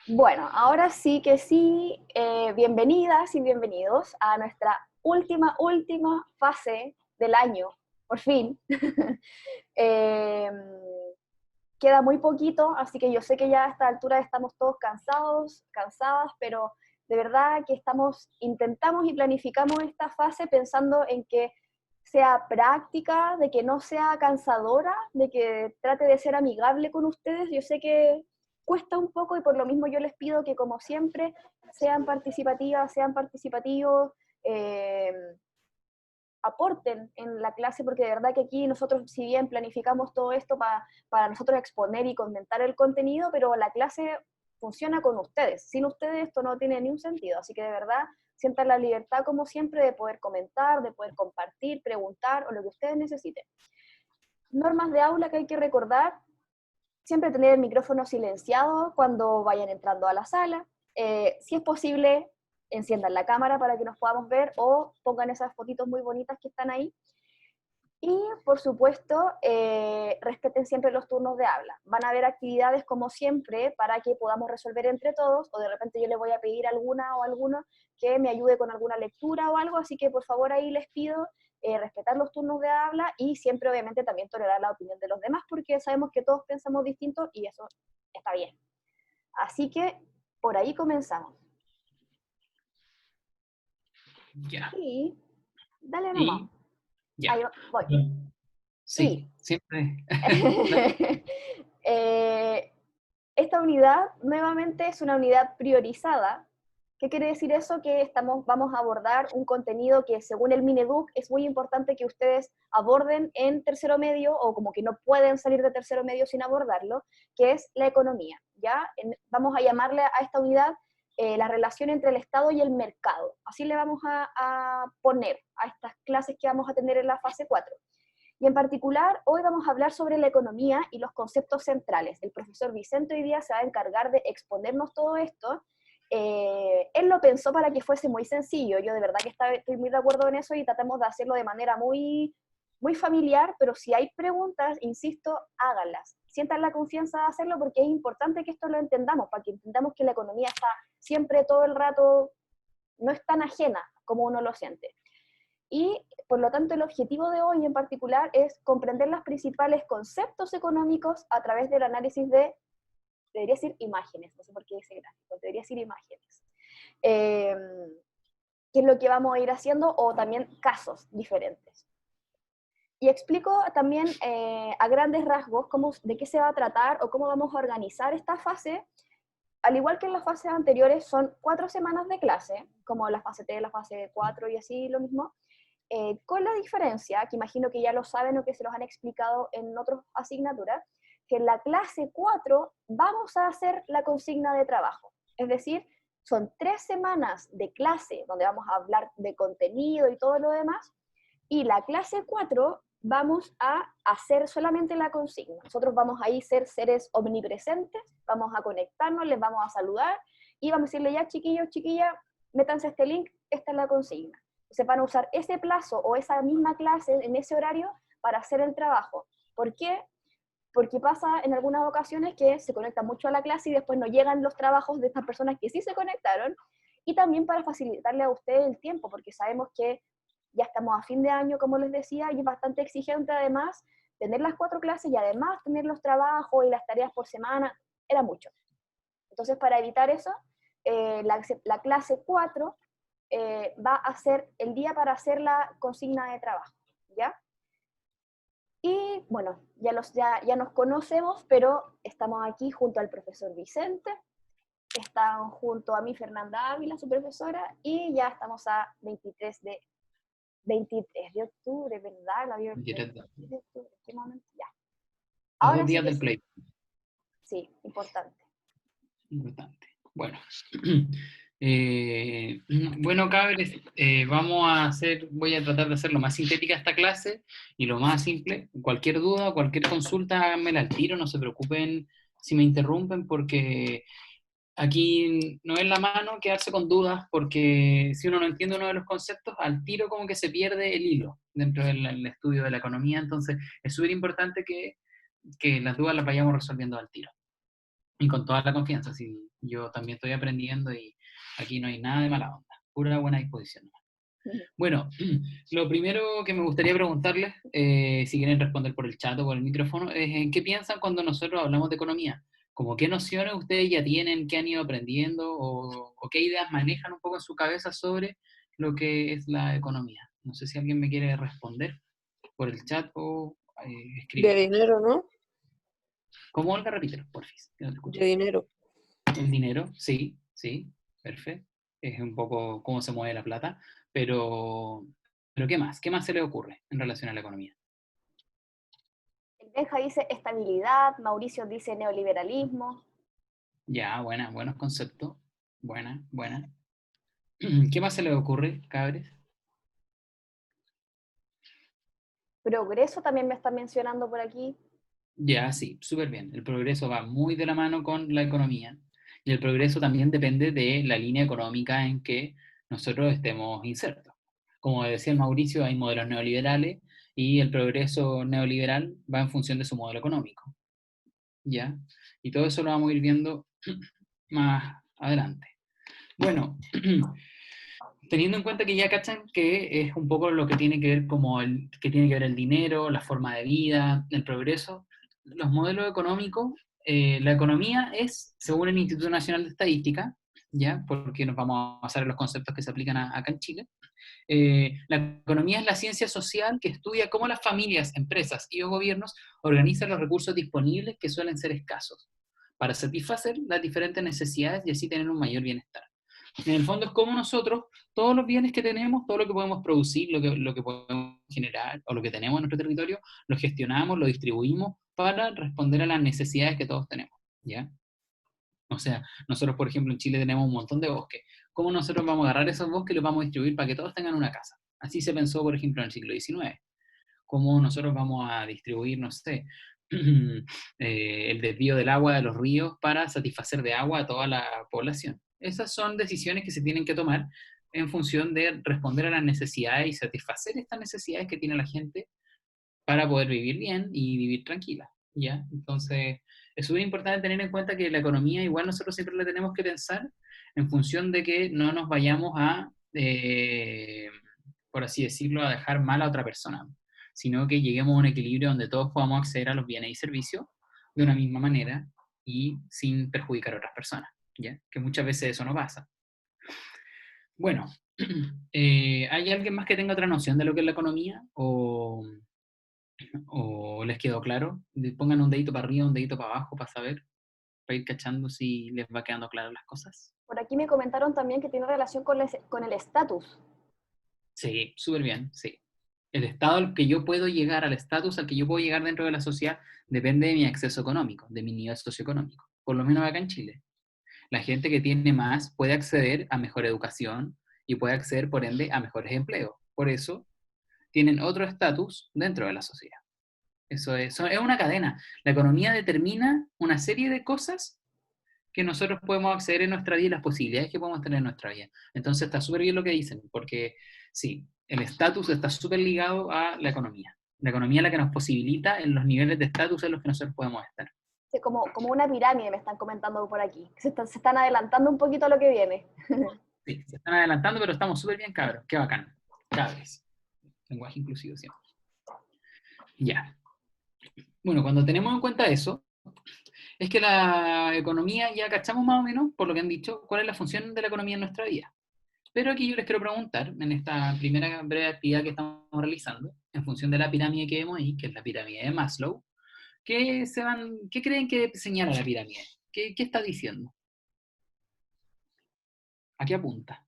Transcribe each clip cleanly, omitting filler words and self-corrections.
Bueno, ahora sí que sí, bienvenidas y bienvenidos a nuestra última fase del año, por fin. Eh, Queda muy poquito, así que yo sé que ya a esta altura estamos todos cansados, cansadas, pero de verdad que intentamos y planificamos esta fase pensando en que sea práctica, de que no sea cansadora, de que trate de ser amigable con ustedes. Yo sé que cuesta un poco y por lo mismo yo les pido que como siempre sean participativas, sean participativos, eh, aporten en la clase, porque de verdad que aquí nosotros, si bien planificamos todo esto para nosotros exponer y comentar el contenido, pero la clase funciona con ustedes. Sin ustedes esto no tiene ni un sentido, así que de verdad sientan la libertad, como siempre, de poder comentar, de poder compartir, preguntar o lo que ustedes necesiten. Normas de aula que hay que recordar: siempre tener el micrófono silenciado cuando vayan entrando a la sala. Si es posible, enciendan la cámara para que nos podamos ver o pongan esas fotitos muy bonitas que están ahí. Y, por supuesto, respeten siempre los turnos de habla. Van a haber actividades, como siempre, para que podamos resolver entre todos, o de repente yo les voy a pedir a alguna o alguno que me ayude con alguna lectura o algo, así que por favor ahí les pido respetar los turnos de habla y siempre, obviamente, también tolerar la opinión de los demás, porque sabemos que todos pensamos distinto y eso está bien. Así que por ahí comenzamos. Ya. Y dale nomás. Y ya. Ahí voy. Bueno, Y sí, siempre. eh, esta unidad nuevamente es una unidad priorizada. ¿Qué quiere decir eso? Que vamos a abordar un contenido que, según el Mineduc, es muy importante que ustedes aborden en tercero medio, o como que no pueden salir de tercero medio sin abordarlo, que es la economía. ¿Ya? Vamos a llamarle a esta unidad la relación entre el Estado y el mercado. Así le vamos a poner a estas clases que vamos a tener en la fase 4. Y en particular, hoy vamos a hablar sobre la economía y los conceptos centrales. El profesor Vicente hoy día se va a encargar de exponernos todo esto. Él lo pensó para que fuese muy sencillo. Yo de verdad que estoy muy de acuerdo en eso y tratamos de hacerlo de manera muy familiar, pero si hay preguntas, insisto, háganlas. Sientan la confianza de hacerlo, porque es importante que esto lo entendamos, para que entendamos que la economía está siempre, todo el rato, no es tan ajena como uno lo siente. Y por lo tanto el objetivo de hoy en particular es comprender los principales conceptos económicos a través del análisis de, debería decir imágenes, no sé por qué dice gráficos, debería decir imágenes. Eh, ¿Qué es lo que vamos a ir haciendo? O también casos diferentes. Y explico también a grandes rasgos de qué se va a tratar o cómo vamos a organizar esta fase. Al igual que en las fases anteriores, son 4 semanas de clase, como la fase T, la fase 4 y así lo mismo, con la diferencia, que imagino que ya lo saben o que se los han explicado en otras asignaturas, que en la clase 4 vamos a hacer la consigna de trabajo. Es decir, son 3 semanas de clase donde vamos a hablar de contenido y todo lo demás, y la clase 4 vamos a hacer solamente la consigna. Nosotros vamos a ser seres omnipresentes, vamos a conectarnos, les vamos a saludar y vamos a decirle: ya, chiquillos, chiquillas, métanse a este link, esta es la consigna. Se van a usar ese plazo o esa misma clase en ese horario para hacer el trabajo. ¿Por qué? Porque pasa en algunas ocasiones que se conectan mucho a la clase y después no llegan los trabajos de estas personas que sí se conectaron, y también para facilitarle a ustedes el tiempo, porque sabemos que ya estamos a fin de año, como les decía, y es bastante exigente además tener las 4 clases y además tener los trabajos y las tareas por semana, era mucho. Entonces, para evitar eso, la clase 4 va a ser el día para hacer la consigna de trabajo, ¿ya? Y bueno, ya nos conocemos, pero estamos aquí junto al profesor Vicente, están junto a mí Fernanda Ávila, su profesora, y ya estamos a 23 de octubre, ¿verdad? La 23 de octubre, ¿en qué momento? Ya. A Ahora dos sí días que del sí, play. sí, importante. Importante. Bueno. Eh, bueno, cabres, voy a tratar de hacer lo más sintética esta clase y lo más simple. Cualquier duda, cualquier consulta, háganmela al tiro, no se preocupen si me interrumpen, porque aquí no es la mano quedarse con dudas, porque si uno no entiende uno de los conceptos, al tiro como que se pierde el hilo dentro del estudio de la economía. Entonces es súper importante que las dudas las vayamos resolviendo al tiro. Y con toda la confianza, sí, yo también estoy aprendiendo y aquí no hay nada de mala onda, pura buena disposición. Bueno, lo primero que me gustaría preguntarles, si quieren responder por el chat o por el micrófono, es en qué piensan cuando nosotros hablamos de economía. Como qué nociones ustedes ya tienen, qué han ido aprendiendo o qué ideas manejan un poco en su cabeza sobre lo que es la economía. No sé si alguien me quiere responder por el chat o De escribiendo. dinero, ¿no? Como Olga, repítelo, porfis, que no te De escuché. dinero. El dinero, sí, sí, perfecto. Es un poco cómo se mueve la plata, pero, pero ¿qué más? ¿Qué más se le ocurre en relación a la economía? El Benja dice estabilidad, Mauricio dice neoliberalismo, Ya, buena, buenos conceptos. Buena, buena. ¿Qué más se le ocurre, cabres? progreso también me está mencionando por aquí. Ya, sí, súper bien. El progreso va muy de la mano con la economía y el progreso también depende de la línea económica en que nosotros estemos insertos. Como decía el Mauricio, hay modelos neoliberales y el progreso neoliberal va en función de su modelo económico, ¿ya? Y todo eso lo vamos a ir viendo más adelante. Bueno, teniendo en cuenta que ya cachan que es un poco lo que tiene que ver como que tiene que ver el dinero, la forma de vida, el progreso, los modelos económicos, la economía es, según el Instituto Nacional de Estadística, ya, porque nos vamos a basar en los conceptos que se aplican acá en Chile, la economía es la ciencia social que estudia cómo las familias, empresas y los gobiernos organizan los recursos disponibles que suelen ser escasos para satisfacer las diferentes necesidades y así tener un mayor bienestar. En el fondo es como nosotros, todos los bienes que tenemos, todo lo que podemos producir, lo que podemos generar o lo que tenemos en nuestro territorio, lo gestionamos, lo distribuimos para responder a las necesidades que todos tenemos, ¿ya? O sea, nosotros, por ejemplo, en Chile tenemos un montón de bosques. ¿Cómo nosotros vamos a agarrar esos bosques y los vamos a distribuir para que todos tengan una casa? Así se pensó, por ejemplo, en el siglo XIX. ¿Cómo nosotros vamos a distribuir, no sé, el desvío del agua de los ríos para satisfacer de agua a toda la población? Esas son decisiones que se tienen que tomar en función de responder a las necesidades y satisfacer estas necesidades que tiene la gente para poder vivir bien y vivir tranquila, ¿ya? Entonces, es súper importante tener en cuenta que la economía igual nosotros siempre la tenemos que pensar en función de que no nos vayamos a, por así decirlo, a dejar mal a otra persona, sino que lleguemos a un equilibrio donde todos podamos acceder a los bienes y servicios de una misma manera y sin perjudicar a otras personas, ¿ya? Que muchas veces eso no pasa. Bueno, ¿hay alguien más que tenga otra noción de lo que es la economía? ¿O les quedó claro? Pongan un dedito para arriba, un dedito para abajo para saber, para ir cachando si les va quedando claras las cosas. Por aquí me comentaron también que tiene relación con el estatus. Sí, súper bien, sí. El estado al que yo puedo llegar, al estatus al que yo puedo llegar dentro de la sociedad, depende de mi acceso económico, de mi nivel socioeconómico. Por lo menos acá en Chile. La gente que tiene más puede acceder a mejor educación y puede acceder, por ende, a mejores empleos. Por eso, tienen otro estatus dentro de la sociedad. Eso es una cadena. La economía determina una serie de cosas que nosotros podemos acceder en nuestra vida y las posibilidades que podemos tener en nuestra vida. Entonces está súper bien lo que dicen, porque sí, el estatus está súper ligado a la economía. La economía es la que nos posibilita en los niveles de estatus en los que nosotros podemos estar. Sí, como una pirámide me están comentando por aquí. Se están adelantando un poquito a lo que viene. Sí, se están adelantando, pero estamos súper bien, cabros. Qué bacán. Cabres. Lenguaje inclusivo siempre. Ya. Bueno, cuando tenemos en cuenta eso, es que la economía ya cachamos más o menos, por lo que han dicho, cuál es la función de la economía en nuestra vida. Pero aquí yo les quiero preguntar, en esta primera breve actividad que estamos realizando, en función de la pirámide que vemos ahí, que es la pirámide de Maslow, ¿qué creen que señala la pirámide? ¿Qué está diciendo? ¿A qué apunta?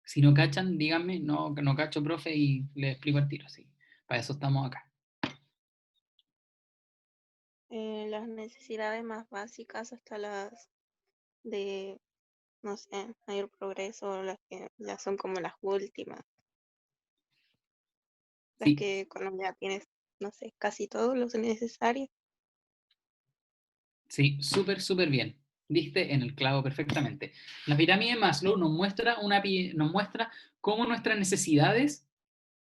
Si no cachan, díganme, no, no cacho, profe, y les explico al tiro, sí. Para eso estamos acá. Las necesidades más básicas hasta las de, no sé, mayor progreso, las que ya son como las últimas, las Sí, que cuando ya tienes, no sé, casi todo lo necesario. sí, súper, súper bien. Diste en el clavo perfectamente. La pirámide de Maslow nos muestra cómo nuestras necesidades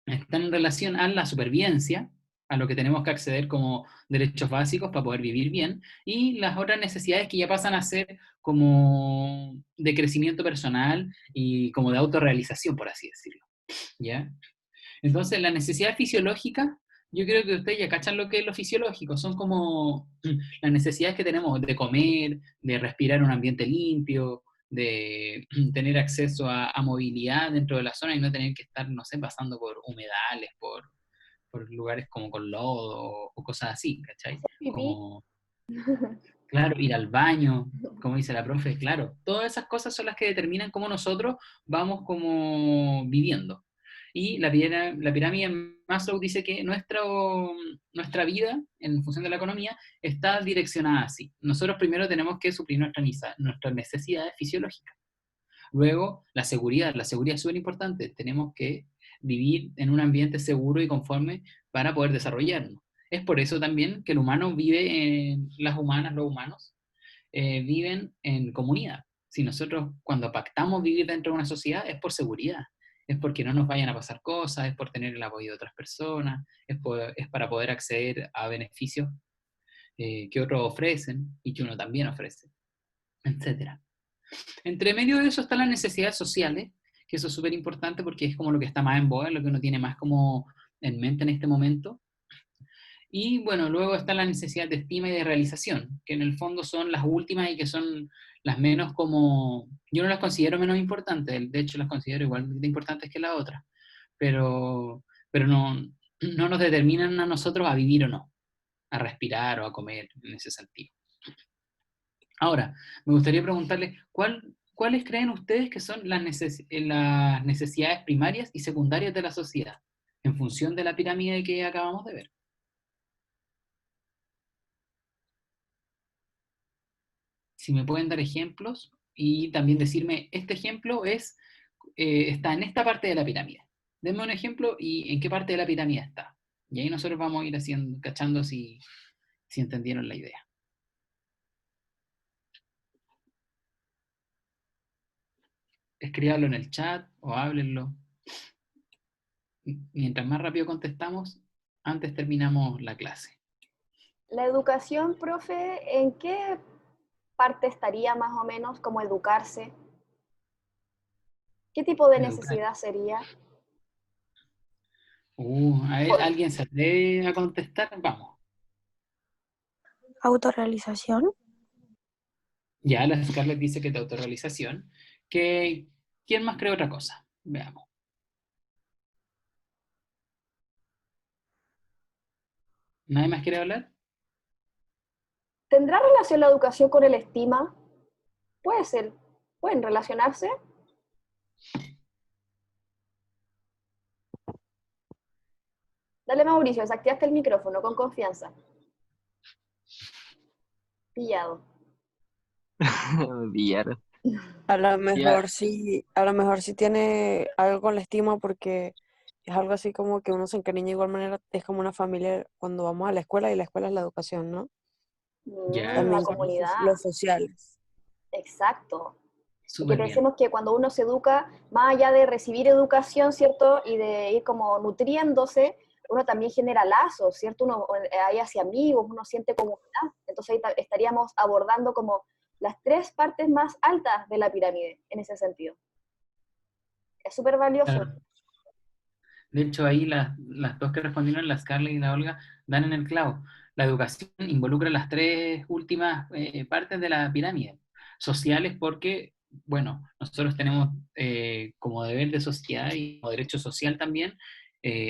están en relación a la supervivencia, a lo que tenemos que acceder como derechos básicos para poder vivir bien, y las otras necesidades que ya pasan a ser como de crecimiento personal y como de autorrealización, por así decirlo, ¿ya? Entonces, la necesidad fisiológica, yo creo que ustedes ya cachan lo que es lo fisiológico, son como las necesidades que tenemos de comer, de respirar un ambiente limpio, de tener acceso a movilidad dentro de la zona y no tener que estar, no sé, pasando por humedales, por lugares como con lodo o cosas así, ¿cachai? Hacer pipí. Como, claro, ir al baño, como dice la profe, claro, todas esas cosas son las que determinan cómo nosotros vamos como viviendo. Y la pirámide de Maslow dice que nuestra vida, en función de la economía, está direccionada así. Nosotros primero tenemos que suplir nuestras necesidades fisiológicas. Luego, la seguridad es súper importante. Tenemos que vivir en un ambiente seguro y conforme para poder desarrollarnos. Es por eso también que el humano vive, las humanas, los humanos, viven en comunidad. Si nosotros cuando pactamos vivir dentro de una sociedad es por seguridad, es porque no nos vayan a pasar cosas, es por tener el apoyo de otras personas, es para poder acceder a beneficios que otros ofrecen y que uno también ofrece, etcétera. Entre medio de eso están las necesidades sociales, que eso es súper importante porque es como lo que está más en boga, lo que uno tiene más como en mente en este momento. Y bueno, luego está la necesidad de estima y de realización, que en el fondo son las últimas y que son las menos como, yo no las considero menos importantes, de hecho las considero igual de importantes que las otras, pero no nos determinan a nosotros a vivir o no, a respirar o a comer en ese sentido. Ahora, me gustaría preguntarles, ¿cuáles creen ustedes que son las necesidades primarias y secundarias de la sociedad, en función de la pirámide que acabamos de ver? Si me pueden dar ejemplos y también decirme, este ejemplo está en esta parte de la pirámide. Denme un ejemplo y en qué parte de la pirámide está. Y ahí nosotros vamos a ir cachando si entendieron la idea. Escríbanlo en el chat o háblenlo. Mientras más rápido contestamos, antes terminamos la clase. La educación, profe, ¿en qué parte estaría más o menos como educarse? ¿Qué tipo de Educar. necesidad sería? A ver, ¿alguien se atreve a contestar? Vamos. Autorrealización. Ya, la Scarlett dice que de autorrealización. ¿Quién más cree otra cosa? Veamos. ¿Nadie más quiere hablar? ¿Tendrá relación la educación con el estima? Puede ser. ¿Pueden relacionarse? Dale, Mauricio, desactivaste el micrófono con confianza. Pillado. Villar. A lo Ya, mejor sí, a lo mejor sí tiene algo con la estima porque es algo así como que uno se encariña de igual manera, es como una familia cuando vamos a la escuela y la escuela es la educación, ¿no? Ya, La También sí, con comunidad. los sociales. Exacto. Porque súper bien. pensemos que cuando uno se educa, más allá de recibir educación, ¿cierto? Y de ir como nutriéndose, uno también genera lazos, ¿cierto? Uno hay hacia amigos, uno siente comunidad. Entonces ahí estaríamos abordando como las tres partes más altas de la pirámide, en ese sentido. Es súper valioso. Claro. De hecho, ahí las dos que respondieron, la Scarlett y la Olga, dan en el clavo. La educación involucra las tres últimas partes de la pirámide. Sociales porque, bueno, nosotros tenemos como deber de sociedad y como derecho social también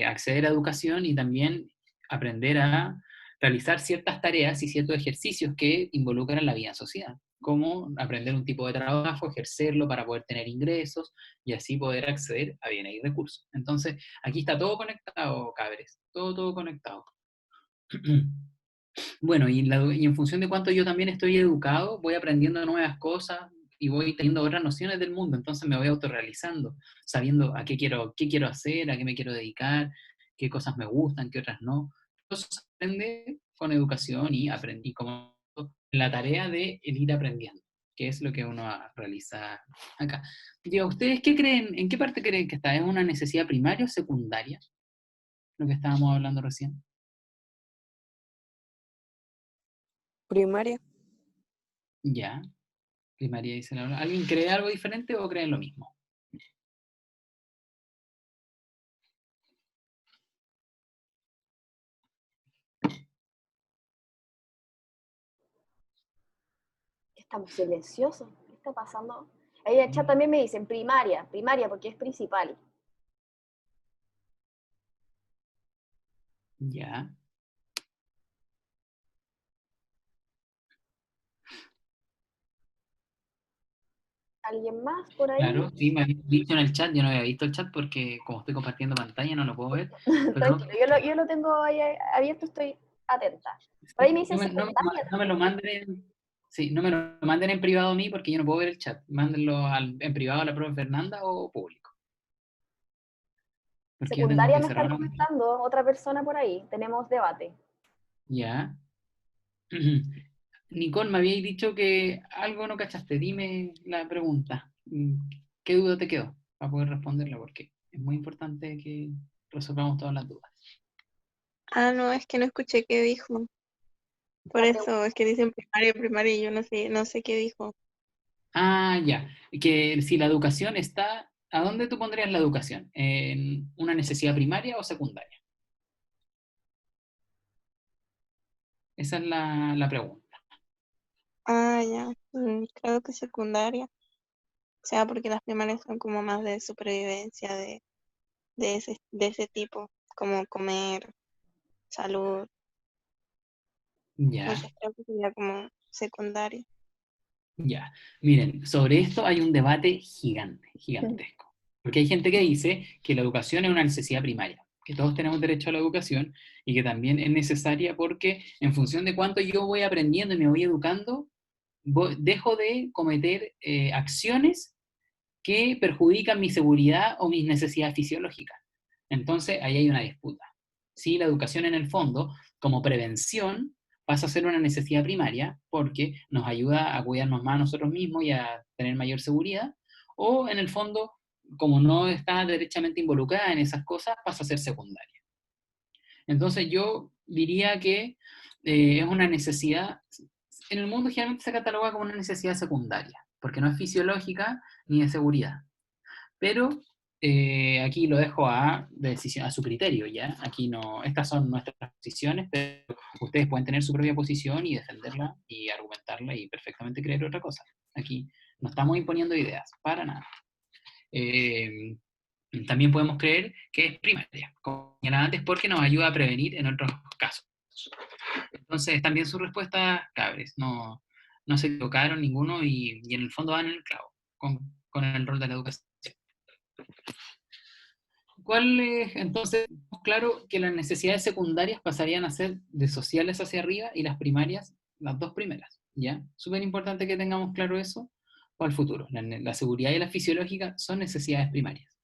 acceder a educación y también aprender a realizar ciertas tareas y ciertos ejercicios que involucran la vida en sociedad, como aprender un tipo de trabajo, ejercerlo para poder tener ingresos y así poder acceder a bienes y recursos. Entonces, aquí está todo conectado, cabres, todo conectado. Bueno, y en función de cuánto yo también estoy educado, voy aprendiendo nuevas cosas y voy teniendo otras nociones del mundo, entonces me voy autorrealizando, sabiendo qué quiero hacer, a qué me quiero dedicar, qué cosas me gustan, qué otras no. Todo eso se aprende con educación y aprendí como la tarea de el ir aprendiendo, que es lo que uno realiza acá. Digo, ¿ustedes qué creen, en qué parte creen que está? ¿Es una necesidad primaria o secundaria? Lo que estábamos hablando recién. Primaria. Ya. Primaria dice Laura. ¿Alguien cree algo diferente o cree lo mismo? Estamos silenciosos. ¿Qué está pasando? Ahí en el chat también me dicen primaria, primaria porque es principal. Ya. ¿Alguien más por ahí? Claro, sí, me habéis dicho en el chat, yo no había visto el chat porque como estoy compartiendo pantalla no lo puedo ver, pero Tranquilo, yo lo tengo ahí abierto, estoy atenta. Por ahí me dicen secundaria no me lo también. manden sí, no me lo manden en privado a mí porque yo no puedo ver el chat. Mándenlo en privado a la profe Fernanda o público. Porque yo tengo Secundaria que me están cerrar. comentando otra persona por ahí. Tenemos debate. Ya. Nicole, me habíais dicho que algo no cachaste. Dime la pregunta. ¿Qué duda te quedó? Para poder responderla, porque es muy importante que resolvamos todas las dudas. Ah, no, es que no escuché qué dijo. Por La eso es que dicen primaria, primaria, y yo no sé qué dijo. Ah, ya. Que si la educación está, ¿a dónde tú pondrías la educación? ¿En una necesidad primaria o secundaria? Esa es la pregunta. Ah, ya. Creo que secundaria. O sea, porque las primarias son como más de supervivencia, de ese tipo, como comer, salud. Ya, Entonces creo que sería como secundaria. ya. Miren, sobre esto hay un debate gigante, gigantesco. Porque hay gente que dice que la educación es una necesidad primaria, que todos tenemos derecho a la educación y que también es necesaria porque en función de cuánto yo voy aprendiendo y me voy educando, dejo de cometer acciones que perjudican mi seguridad o mis necesidades fisiológicas. Entonces, ahí hay una disputa. Sí, la educación en el fondo, como prevención, pasa a ser una necesidad primaria porque nos ayuda a cuidarnos más a nosotros mismos y a tener mayor seguridad, o en el fondo, como no está derechamente involucrada en esas cosas, pasa a ser secundaria. Entonces, yo diría que es una necesidad, en el mundo generalmente se cataloga como una necesidad secundaria, porque no es fisiológica ni de seguridad. Pero aquí lo dejo a su criterio, ¿ya? Aquí no, estas son nuestras posiciones, pero ustedes pueden tener su propia posición y defenderla y argumentarla y perfectamente creer otra cosa. Aquí no estamos imponiendo ideas, para nada. Eh, También podemos creer que es primaria, como señalaba antes, porque nos ayuda a prevenir en otros casos. Entonces, también su respuesta, cabres, no se equivocaron ninguno y en el fondo van en el clavo con el rol de la educación. ¿Cuál es, entonces, claro que las necesidades secundarias pasarían a ser de sociales hacia arriba y las primarias, las dos primeras, ¿ya? Súper importante que tengamos claro eso para el futuro. La seguridad y la fisiológica son necesidades primarias.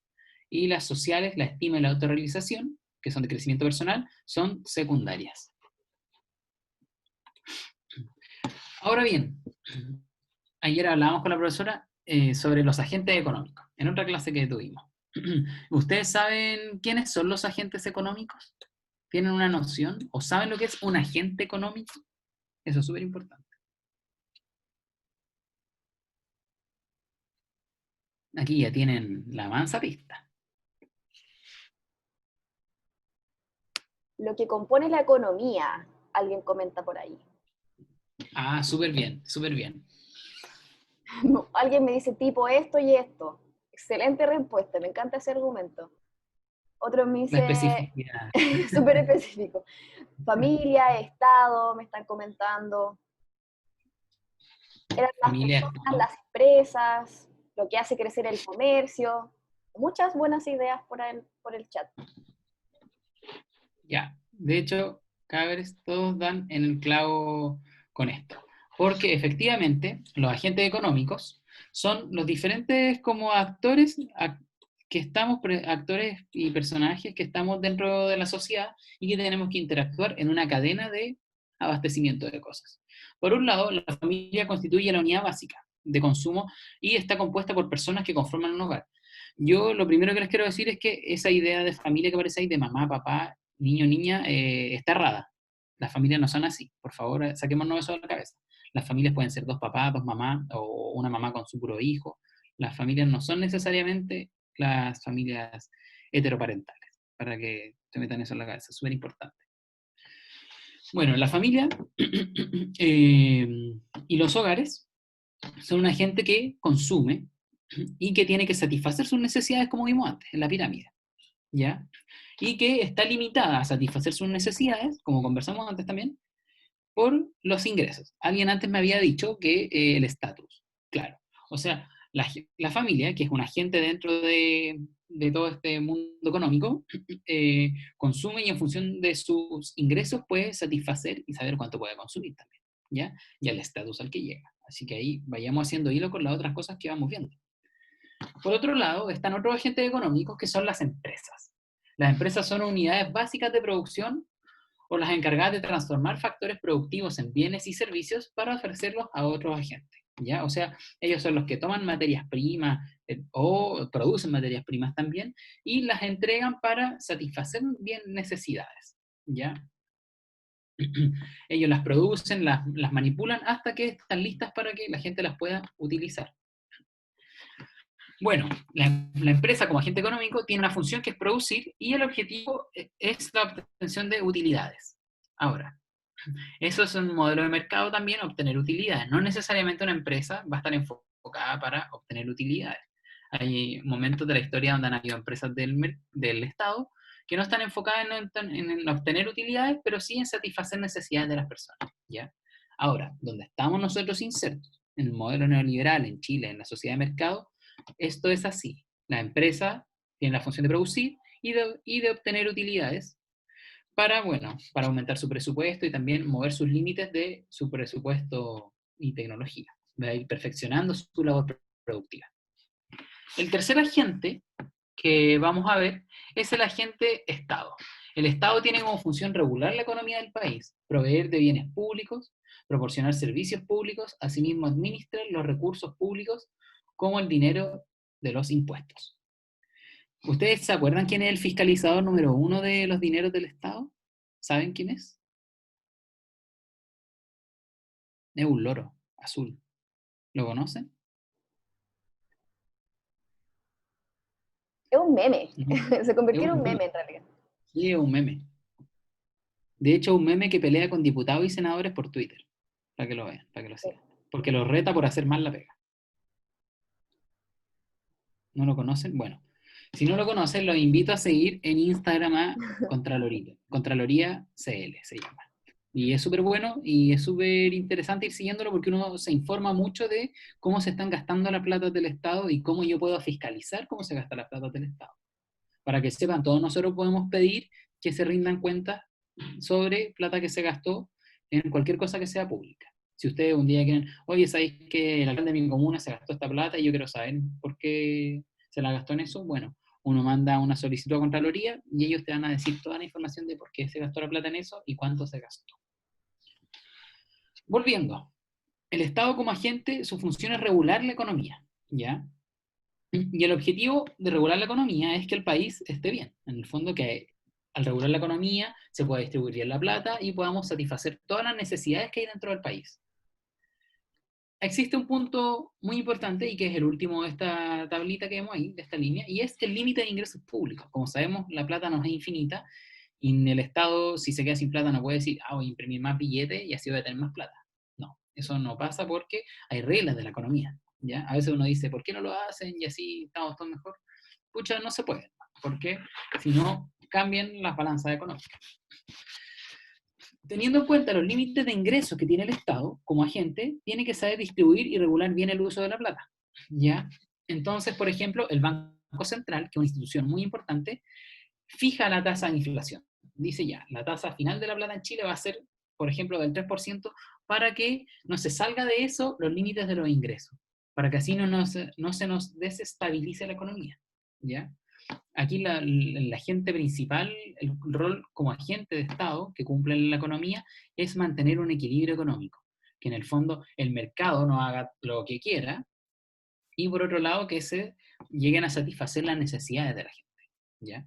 Y las sociales, la estima y la autorrealización, que son de crecimiento personal, son secundarias. Ahora bien, ayer hablábamos con la profesora sobre los agentes económicos, en otra clase que tuvimos. ¿Ustedes saben quiénes son los agentes económicos? ¿Tienen una noción? ¿O saben lo que es un agente económico? Eso es súper importante. Aquí ya tienen la mansa pista. Lo que compone la economía, alguien comenta por ahí. Ah, súper bien, súper bien. No, alguien me dice tipo esto y esto. Excelente respuesta, me encanta ese argumento. Otro me La dice, especificidad. súper específico, familia, estado, me están comentando. Eran las Familia, personas, ¿no? las empresas, lo que hace crecer el comercio. Muchas buenas ideas por el chat. Ya. De hecho, cabres, todos dan en el clavo con esto. Porque efectivamente, los agentes económicos son los diferentes como actores que estamos, actores y personajes que estamos dentro de la sociedad y que tenemos que interactuar en una cadena de abastecimiento de cosas. Por un lado, la familia constituye la unidad básica de consumo y está compuesta por personas que conforman un hogar. Yo lo primero que les quiero decir es que esa idea de familia que aparece ahí, de mamá, papá, niño, niña, está errada. Las familias no son así. Por favor, saquémonos eso de la cabeza. Las familias pueden ser 2 papás, 2 mamás, o una mamá con su puro hijo. Las familias no son necesariamente las familias heteroparentales, para que se metan eso en la cabeza, es súper importante. Bueno, la familia y los hogares son una gente que consume y que tiene que satisfacer sus necesidades, como vimos antes, en la pirámide, ¿ya? Y que está limitada a satisfacer sus necesidades, como conversamos antes también, por los ingresos. Alguien antes me había dicho que el estatus, claro. O sea, la familia, que es un agente dentro de todo este mundo económico, consume y en función de sus ingresos puede satisfacer y saber cuánto puede consumir también, ¿ya? Y al estatus al que llega. Así que ahí vayamos haciendo hilo con las otras cosas que vamos viendo. Por otro lado, están otros agentes económicos que son las empresas. Las empresas son unidades básicas de producción o las encargadas de transformar factores productivos en bienes y servicios para ofrecerlos a otros agentes, ¿ya? O sea, ellos son los que toman materias primas o producen materias primas también y las entregan para satisfacer bien necesidades, ¿ya? Ellos las producen, las manipulan hasta que están listas para que la gente las pueda utilizar. Bueno, la empresa como agente económico tiene una función que es producir y el objetivo es la obtención de utilidades. Ahora, eso es un modelo de mercado también, obtener utilidades. No necesariamente una empresa va a estar enfocada para obtener utilidades. Hay momentos de la historia donde han habido empresas del Estado que no están enfocadas en obtener utilidades, pero sí en satisfacer necesidades de las personas, ¿ya? Ahora, donde estamos nosotros insertos, en el modelo neoliberal, en Chile, en la sociedad de mercado, esto es así. La empresa tiene la función de producir y de obtener utilidades para, bueno, para aumentar su presupuesto y también mover sus límites de su presupuesto y tecnología. Va a ir perfeccionando su labor productiva. El tercer agente que vamos a ver es el agente Estado. El Estado tiene como función regular la economía del país, proveer de bienes públicos, proporcionar servicios públicos, asimismo administrar los recursos públicos como el dinero de los impuestos. ¿Ustedes se acuerdan quién es el fiscalizador número 1 de los dineros del Estado? ¿Saben quién es? Es un loro azul. ¿Lo conocen? Es un meme. Se convirtió Es en un un meme. meme en realidad. Sí, es un meme. De hecho, un meme que pelea con diputados y senadores por Twitter. Para que lo vean, para que lo sigan. Porque los reta por hacer mal la pega. ¿No lo conocen? Bueno, si no lo conocen, los invito a seguir en Instagram a Contraloría. Contraloría CL se llama. Y es súper bueno y es súper interesante ir siguiéndolo porque uno se informa mucho de cómo se están gastando las platas del Estado y cómo yo puedo fiscalizar cómo se gastan las platas del Estado. Para que sepan, todos nosotros podemos pedir que se rindan cuentas sobre plata que se gastó en cualquier cosa que sea pública. Si ustedes un día quieren, oye, ¿sabéis que el alcalde de mi comuna se gastó esta plata y yo quiero saber por qué se la gastó en eso? Bueno, uno manda una solicitud a Contraloría y ellos te van a decir toda la información de por qué se gastó la plata en eso y cuánto se gastó. Volviendo, el Estado como agente, su función es regular la economía, ¿ya? Y el objetivo de regular la economía es que el país esté bien. En el fondo, que al regular la economía se pueda distribuir bien la plata y podamos satisfacer todas las necesidades que hay dentro del país. Existe un punto muy importante y que es el último de esta tablita que vemos ahí, de esta línea, y es el límite de ingresos públicos. Como sabemos, la plata no es infinita y en el Estado, si se queda sin plata, no puede decir, voy a imprimir más billetes y así voy a tener más plata. No, eso no pasa porque hay reglas de la economía, ¿ya? A veces uno dice, ¿por qué no lo hacen y así estamos todos mejor? Pucha, no se puede, porque si no cambian las balanzas económicas. Teniendo en cuenta los límites de ingresos que tiene el Estado como agente, tiene que saber distribuir y regular bien el uso de la plata, ¿ya? Entonces, por ejemplo, el Banco Central, que es una institución muy importante, fija la tasa de inflación. Dice ya, la tasa final de la plata en Chile va a ser, por ejemplo, del 3%, para que no se salga de eso los límites de los ingresos, para que así no se nos desestabilice la economía, ¿ya? Aquí el agente principal, el rol como agente de Estado que cumple en la economía es mantener un equilibrio económico, que en el fondo el mercado no haga lo que quiera y por otro lado que se lleguen a satisfacer las necesidades de la gente, ¿ya?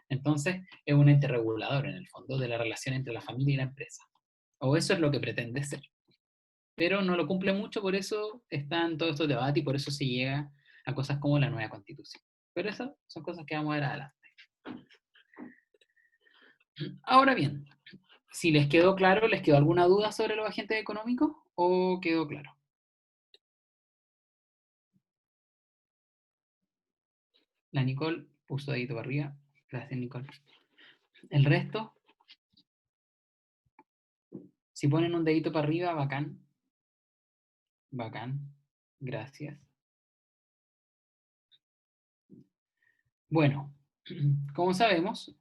Entonces es un ente regulador en el fondo de la relación entre la familia y la empresa. O eso es lo que pretende ser. Pero no lo cumple mucho, por eso están todos estos debates y por eso se llega a cosas como la nueva constitución. Pero esas son cosas que vamos a ver adelante. Ahora bien, si les quedó claro, ¿les quedó alguna duda sobre los agentes económicos o quedó claro? La Nicole puso dedito para arriba. Gracias, Nicole. El resto, si ponen un dedito para arriba, bacán. Bacán. Gracias. Bueno, como sabemos,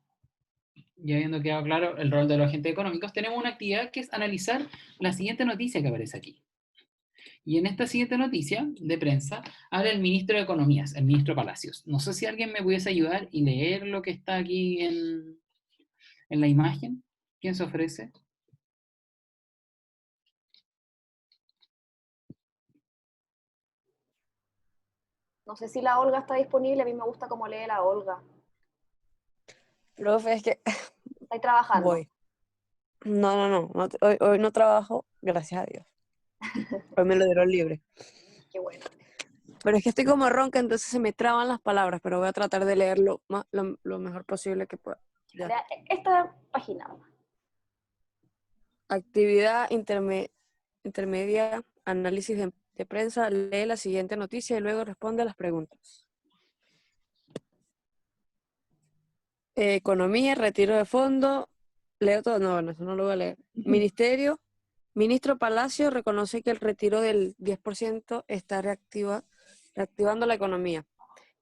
ya habiendo quedado claro el rol de los agentes económicos, tenemos una actividad que es analizar la siguiente noticia que aparece aquí. Y en esta siguiente noticia de prensa habla el ministro de Economías, el ministro Palacios. No sé si alguien me pudiese ayudar y leer lo que está aquí en la imagen. ¿Quién se ofrece? No sé si la Olga está disponible, a mí me gusta cómo lee la Olga. Profe, es que ¿Estáis trabajando? voy. Hoy no trabajo, gracias a Dios. Hoy me lo dieron libre. Qué bueno. Pero es que estoy como ronca, entonces se me traban las palabras, pero voy a tratar de leerlo lo mejor posible que pueda. Ya. Lea esta página. Actividad intermedia, análisis de prensa, lee la siguiente noticia y luego responde a las preguntas. Economía, retiro de fondo, leo todo, no, bueno, eso no lo voy a leer. Ministro Palacio reconoce que el retiro del 10% está reactivando la economía.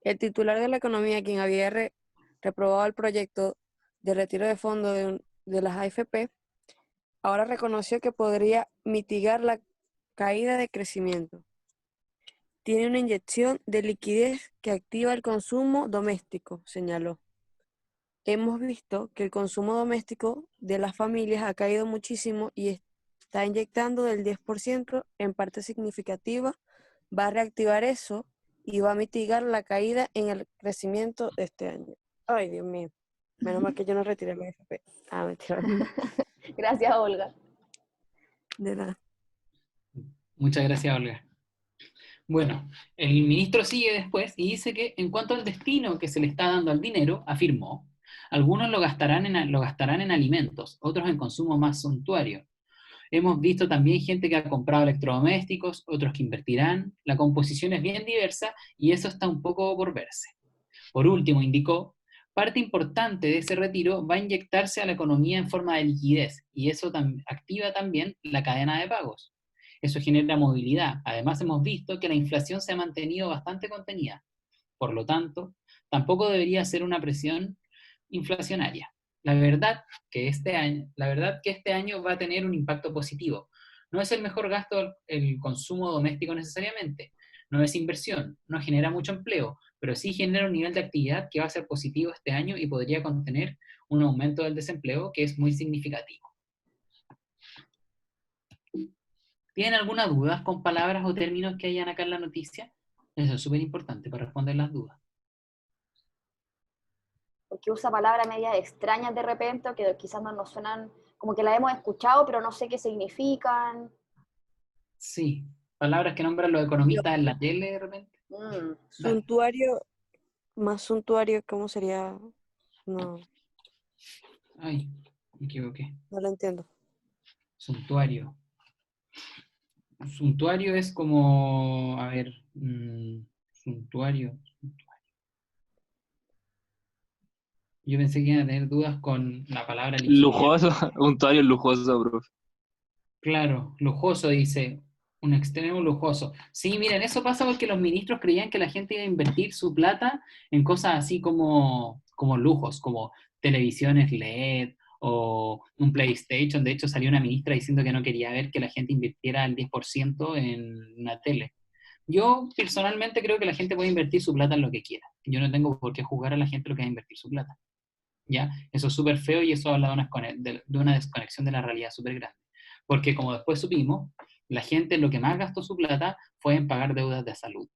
El titular de la economía, quien había reprobado el proyecto de retiro de fondo de las AFP, ahora reconoció que podría mitigar la caída de crecimiento. Tiene una inyección de liquidez que activa el consumo doméstico, señaló. Hemos visto que el consumo doméstico de las familias ha caído muchísimo y está inyectando del 10% en parte significativa, va a reactivar eso y va a mitigar la caída en el crecimiento de este año. Ay, Dios mío. Menos mal que yo no retiré mi AFP. Ah, mentira. Gracias, Olga. De nada. Muchas gracias, Olga. Bueno, el ministro sigue después y dice que en cuanto al destino que se le está dando al dinero, afirmó, algunos lo gastarán en alimentos, otros en consumo más suntuario. Hemos visto también gente que ha comprado electrodomésticos, otros que invertirán. La composición es bien diversa y eso está un poco por verse. Por último, indicó, parte importante de ese retiro va a inyectarse a la economía en forma de liquidez y eso activa también la cadena de pagos. Eso genera movilidad. Además, hemos visto que la inflación se ha mantenido bastante contenida. Por lo tanto, tampoco debería ser una presión inflacionaria. La verdad que este año va a tener un impacto positivo. No es el mejor gasto el consumo doméstico necesariamente, no es inversión, no genera mucho empleo, pero sí genera un nivel de actividad que va a ser positivo este año y podría contener un aumento del desempleo que es muy significativo. ¿Tienen alguna duda con palabras o términos que hayan acá en la noticia? Eso es súper importante para responder las dudas. Porque usa palabras medias extrañas de repente, o que quizás no nos suenan, como que las hemos escuchado, pero no sé qué significan. Sí, palabras que nombran los economistas en la tele de repente. Dale. Suntuario, más suntuario, ¿cómo sería? No, Ay, me equivoqué. no lo entiendo. Suntuario. Suntuario es como, a ver, suntuario. Yo pensé que iban a tener dudas con la palabra liquidez. Lujoso, un tuario lujoso, profe. Claro, lujoso dice, un extremo lujoso. Sí, miren, eso pasa porque los ministros creían que la gente iba a invertir su plata en cosas así como lujos, como televisiones LED o un PlayStation. De hecho, salió una ministra diciendo que no quería ver que la gente invirtiera el 10% en una tele. Yo personalmente creo que la gente puede invertir su plata en lo que quiera. Yo no tengo por qué juzgar a la gente lo que va a invertir su plata. ¿Ya? Eso es súper feo y eso habla de una desconexión de la realidad súper grande. Porque como después supimos, la gente lo que más gastó su plata fue en pagar deudas de salud.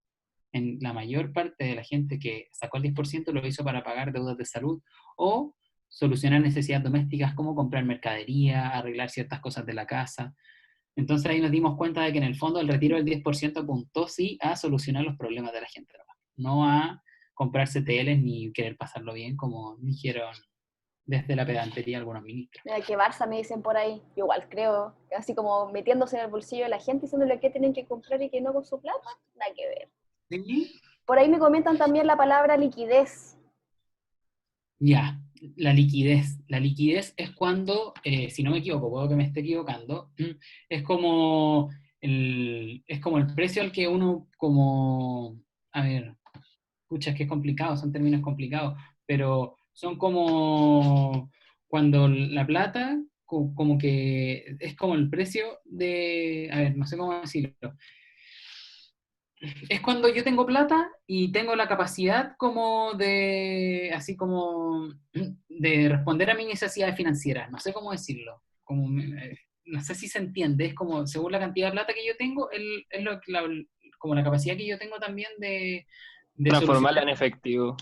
La mayor parte de la gente que sacó el 10% lo hizo para pagar deudas de salud o solucionar necesidades domésticas como comprar mercadería, arreglar ciertas cosas de la casa. Entonces ahí nos dimos cuenta de que en el fondo el retiro del 10% apuntó sí a solucionar los problemas de la gente, no a comprar CTLs ni querer pasarlo bien, como dijeron desde la pedantería algunos ministros. Mira, que Barça me dicen por ahí, yo igual creo, así como metiéndose en el bolsillo de la gente, diciéndole qué tienen que comprar y qué no con su plata, nada que ver. ¿Sí? Por ahí me comentan también la palabra liquidez. Ya, la liquidez. La liquidez es cuando, si no me equivoco, puedo que me esté equivocando, es como es como el precio al que uno, como, a ver, pucha, es que es complicado, son términos complicados, pero son como cuando la plata, como que es como el precio de, a ver, no sé cómo decirlo, es cuando yo tengo plata y tengo la capacidad como de, así como, de responder a mis necesidades financieras, no sé cómo decirlo, como, no sé si se entiende, es como, según la cantidad de plata que yo tengo, es como la capacidad que yo tengo también de Transformarla solucionar, en efectivo.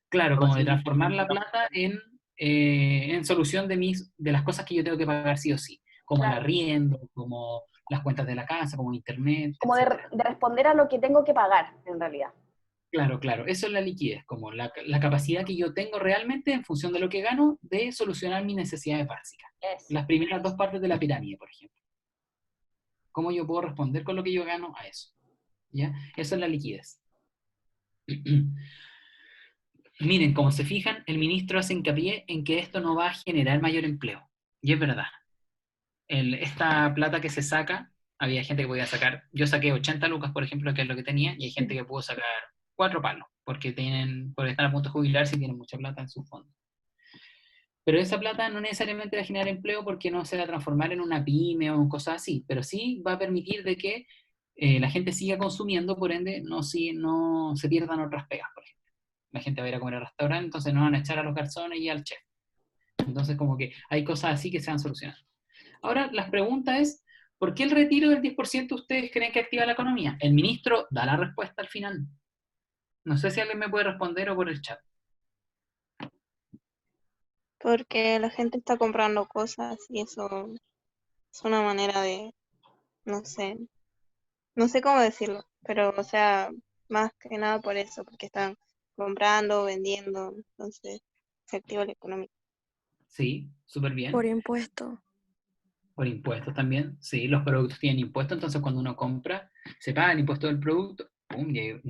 claro, Algo como de así. transformar la plata en solución de las cosas que yo tengo que pagar sí o sí, como el Claro, arriendo, como las cuentas de la casa, como internet, como de, etcétera. de responder a lo que tengo que pagar, en realidad. Claro, claro, eso es la liquidez, como la capacidad que yo tengo realmente en función de lo que gano de solucionar mis necesidades básicas. Es. Las primeras dos partes de la pirámide, por ejemplo. ¿Cómo yo puedo responder con lo que yo gano a eso? ¿Ya? Eso es la liquidez. Miren, como se fijan, el ministro hace hincapié en que esto no va a generar mayor empleo. Y es verdad. Esta plata que se saca, había gente que podía sacar, yo saqué 80 lucas, por ejemplo, que es lo que tenía, y hay gente que pudo sacar 4 palos, porque están a punto de jubilarse y tienen mucha plata en su fondo. Pero esa plata no necesariamente va a generar empleo porque no se va a transformar en una pyme o en cosas así, pero sí va a permitir de que la gente siga consumiendo, por ende no se pierdan otras pegas, por ejemplo. La gente va a ir a comer al restaurante, entonces no van a echar a los garzones y al chef. Entonces como que hay cosas así que se van a solucionar. Ahora, la pregunta es, ¿por qué el retiro del 10% ustedes creen que activa la economía? El ministro da la respuesta al final. No sé si alguien me puede responder o por el chat. Porque la gente está comprando cosas y eso es una manera de, no sé, no sé cómo decirlo, pero o sea, más que nada por eso, porque están comprando, vendiendo, entonces se activa la economía. Sí, súper Por bien. impuesto. Por impuestos también. Sí, los productos tienen impuestos, entonces cuando uno compra, se paga el impuesto del producto, ¡pum! Y ahí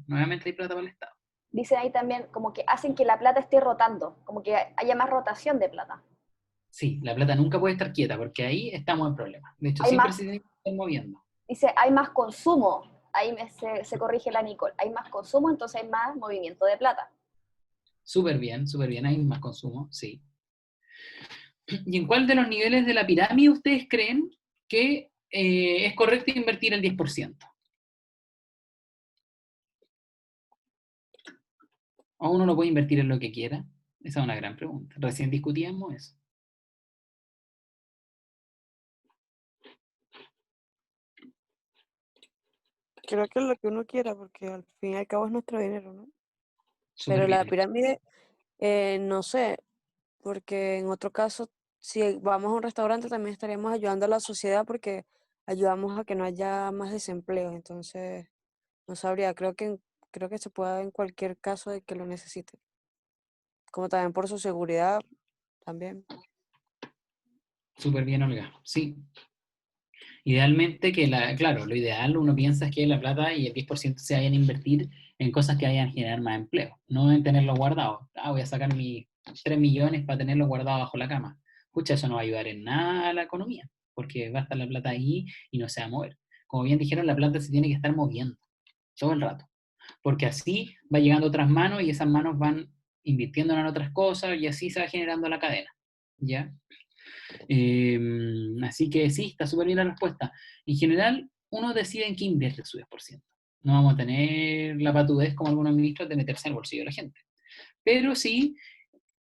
nuevamente hay plata para el Estado. Dicen ahí también como que hacen que la plata esté rotando, como que haya más rotación de plata. Sí, la plata nunca puede estar quieta, porque ahí estamos en problemas. De hecho, Hay siempre más, se tiene que estar moviendo. dice, hay más consumo. Ahí se corrige la Nicole. Hay más consumo, entonces hay más movimiento de plata. Súper bien, hay más consumo, sí. ¿Y en cuál de los niveles de la pirámide ustedes creen que es correcto invertir el 10%? ¿O uno lo puede invertir en lo que quiera? Esa es una gran pregunta. Recién discutíamos eso. Creo que es lo que uno quiera, porque al fin y al cabo es nuestro dinero, ¿no? Súper Pero la bien. pirámide, no sé, porque en otro caso, si vamos a un restaurante, también estaríamos ayudando a la sociedad porque ayudamos a que no haya más desempleo. Entonces, no sabría, creo que se puede en cualquier caso de que lo necesite. Como también por su seguridad, también. Súper bien, Olga. Sí. Idealmente claro, lo ideal uno piensa es que la plata y el 10% se vayan a invertir en cosas que vayan a generar más empleo, no en tenerlo guardado. Voy a sacar mis 3 millones para tenerlo guardado bajo la cama. Pucha, eso no va a ayudar en nada a la economía, porque va a estar la plata ahí y no se va a mover. Como bien dijeron, la plata se tiene que estar moviendo todo el rato, porque así va llegando a otras manos y esas manos van invirtiendo en otras cosas y así se va generando la cadena. ¿Ya? Así que sí, está súper bien la respuesta. En general, uno decide en qué invierte su 10%. No vamos a tener la patudez como algunos ministros de meterse en el bolsillo de la gente. Pero sí,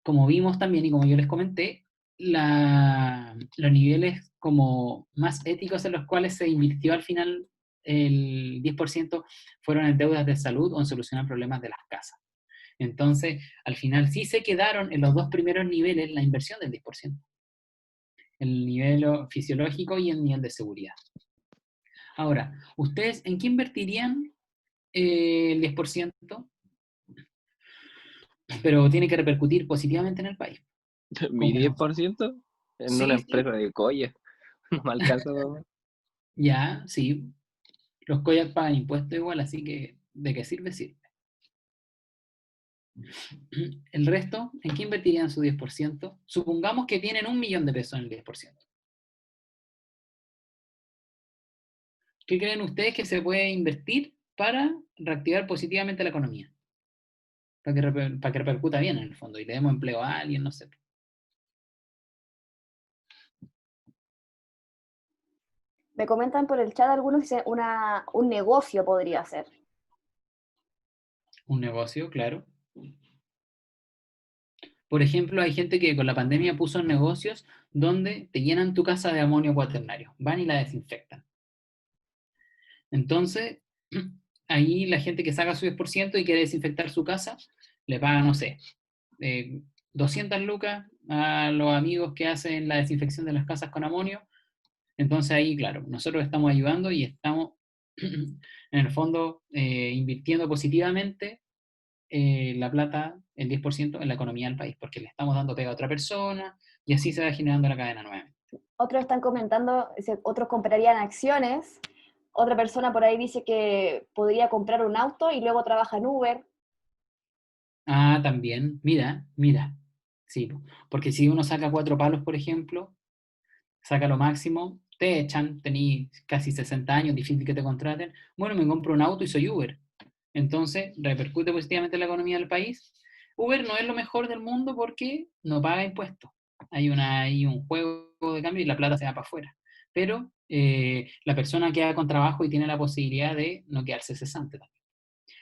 como vimos también y como yo les comenté, los niveles como más éticos en los cuales se invirtió al final el 10% fueron en deudas de salud o en solucionar problemas de las casas. Entonces, al final sí se quedaron en los dos primeros niveles la inversión del 10%. El nivel fisiológico y el nivel de seguridad. Ahora, ¿ustedes en qué invertirían el 10%? Pero tiene que repercutir positivamente en el país. Mi Como 10% en una sí, sí, empresa de colla. No me alcanza, mamá. ya, sí. Los Koyak pagan impuestos igual, así que ¿de qué sirve? Sirve. El resto, ¿en qué invertirían su 10%? Supongamos que tienen 1.000.000 de pesos en el 10%. ¿Qué creen ustedes que se puede invertir para reactivar positivamente la economía? Para que repercuta bien en el fondo y le demos empleo a alguien, no sé. Me comentan por el chat algunos dicen un negocio podría ser. Un negocio, claro. Por ejemplo, hay gente que con la pandemia puso negocios donde te llenan tu casa de amonio cuaternario. Van y la desinfectan. Entonces, ahí la gente que saca su 10% y quiere desinfectar su casa, le paga, no sé, 200 lucas a los amigos que hacen la desinfección de las casas con amonio. Entonces ahí, claro, nosotros estamos ayudando y estamos, en el fondo, invirtiendo positivamente la plata, el 10% en la economía del país, porque le estamos dando pega a otra persona y así se va generando la cadena nuevamente. Otros están comentando, otros comprarían acciones. Otra persona por ahí dice que podría comprar un auto y luego trabaja en Uber. Ah, también, mira, sí, porque si uno saca 4 palos, por ejemplo, saca lo máximo, te echan, tení casi 60 años, difícil que te contraten, bueno, me compro un auto y soy Uber. Entonces, repercute positivamente en la economía del país. Uber no es lo mejor del mundo porque no paga impuestos. Hay un juego de cambio y la plata se va para afuera. Pero la persona queda con trabajo y tiene la posibilidad de no quedarse cesante también.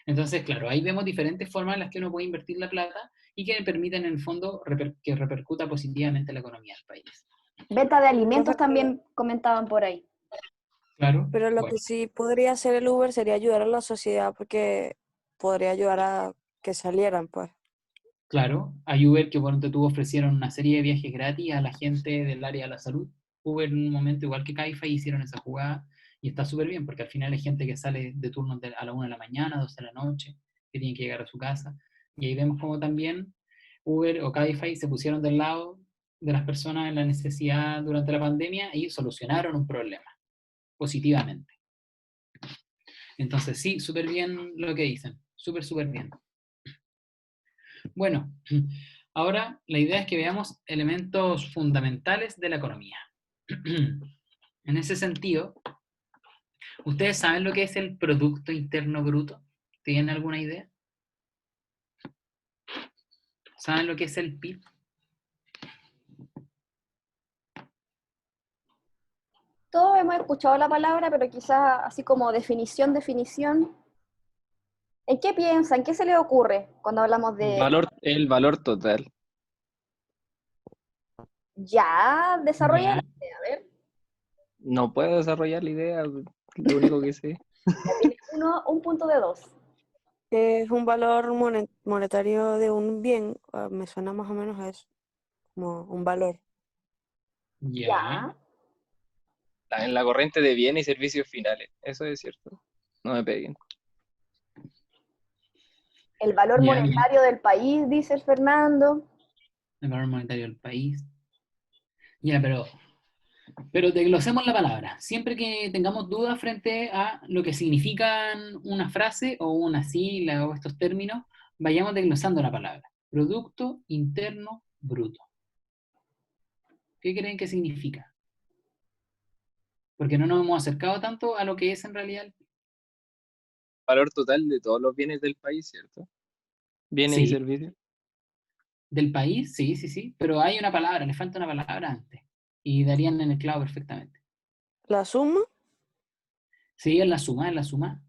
Entonces, claro, ahí vemos diferentes formas en las que uno puede invertir la plata y que permiten en el fondo que repercuta positivamente en la economía del país. Venta de alimentos Profe, también comentaban por ahí. Claro, pero lo bueno, que sí podría hacer el Uber sería ayudar a la sociedad porque podría ayudar a que salieran, pues. claro. Hay Uber que, bueno, tú ofrecieron una serie de viajes gratis a la gente del área de la salud. Uber en un momento, igual que Cabify, hicieron esa jugada y está súper bien, porque al final hay gente que sale de turnos a la 1 de la mañana, 12 de la noche, que tiene que llegar a su casa. Y ahí vemos como también Uber o Cabify se pusieron del lado de las personas en la necesidad durante la pandemia y solucionaron un problema positivamente. Entonces, sí, súper bien lo que dicen, súper, súper bien. Bueno, ahora la idea es que veamos elementos fundamentales de la economía. En ese sentido, ¿ustedes saben lo que es el Producto Interno Bruto? ¿Tienen alguna idea? ¿Saben lo que es el PIB? Todos hemos escuchado la palabra, pero quizás así como definición. ¿En qué piensan? ¿Qué se les ocurre cuando hablamos de El valor total. ya desarrollar? Ya, A ver, No puedo desarrollar la idea, lo único que sé. ya tienes un punto de dos. Es un valor monetario de un bien, me suena más o menos a eso, como un valor. ya, Ya. En la corriente de bienes y servicios finales. Eso es cierto. No me peguen. El valor ya, bien. monetario del país, dice el Fernando. El valor monetario del país. Ya, pero desglosemos la palabra. Siempre que tengamos dudas frente a lo que significan una frase o una sigla o estos términos, vayamos desglosando la palabra. Producto Interno Bruto. ¿Qué creen que significa? Porque no nos hemos acercado tanto a lo que es en realidad. Valor total de todos los bienes del país, ¿cierto? Bienes y Sí, servicios. del país, sí, sí, sí, pero hay una palabra, le falta una palabra antes. Y darían en el clavo perfectamente. La suma, Sí, es la suma, es la suma.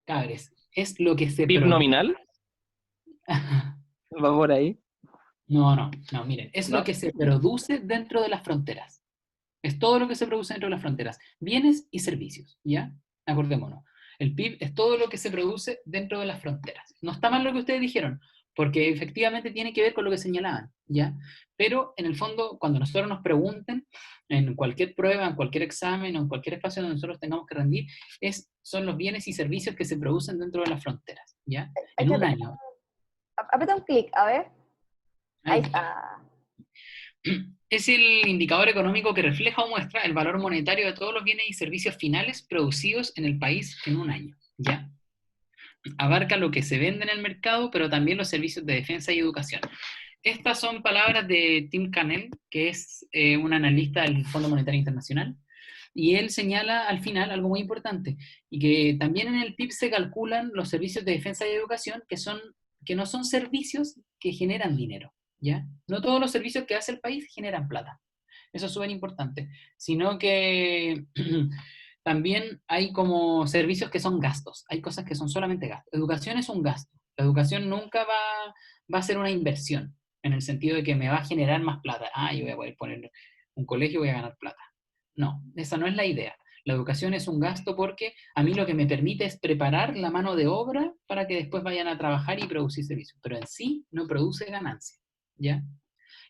Cabres, es lo que se PIB produce. nominal, va por ahí, No, miren, es lo ¿no? que se produce dentro de las fronteras. Es todo lo que se produce dentro de las fronteras. Bienes y servicios, ¿ya? Acordémonos. El PIB es todo lo que se produce dentro de las fronteras. No está mal lo que ustedes dijeron, porque efectivamente tiene que ver con lo que señalaban, ¿ya? Pero en el fondo, cuando nosotros nos pregunten, en cualquier prueba, en cualquier examen o en cualquier espacio donde nosotros tengamos que rendir, son los bienes y servicios que se producen dentro de las fronteras, ¿ya? Hay En que un año. aprieta un clic, a ver. Ahí Ahí está. está. Es el indicador económico que refleja o muestra el valor monetario de todos los bienes y servicios finales producidos en el país en un año, ¿ya? Abarca lo que se vende en el mercado, pero también los servicios de defensa y educación. Estas son palabras de Tim Cannell, que es un analista del Fondo Monetario Internacional, y él señala al final algo muy importante, y que también en el PIB se calculan los servicios de defensa y educación, que no son servicios que generan dinero, ¿ya? No todos los servicios que hace el país generan plata. Eso es súper importante. Sino que también hay como servicios que son gastos. Hay cosas que son solamente gastos. Educación es un gasto. La educación nunca va a ser una inversión, en el sentido de que me va a generar más plata. Ah, yo voy a poder poner un colegio y voy a ganar plata. No, esa no es la idea. La educación es un gasto porque a mí lo que me permite es preparar la mano de obra para que después vayan a trabajar y producir servicios. Pero en sí no produce ganancia, ¿ya?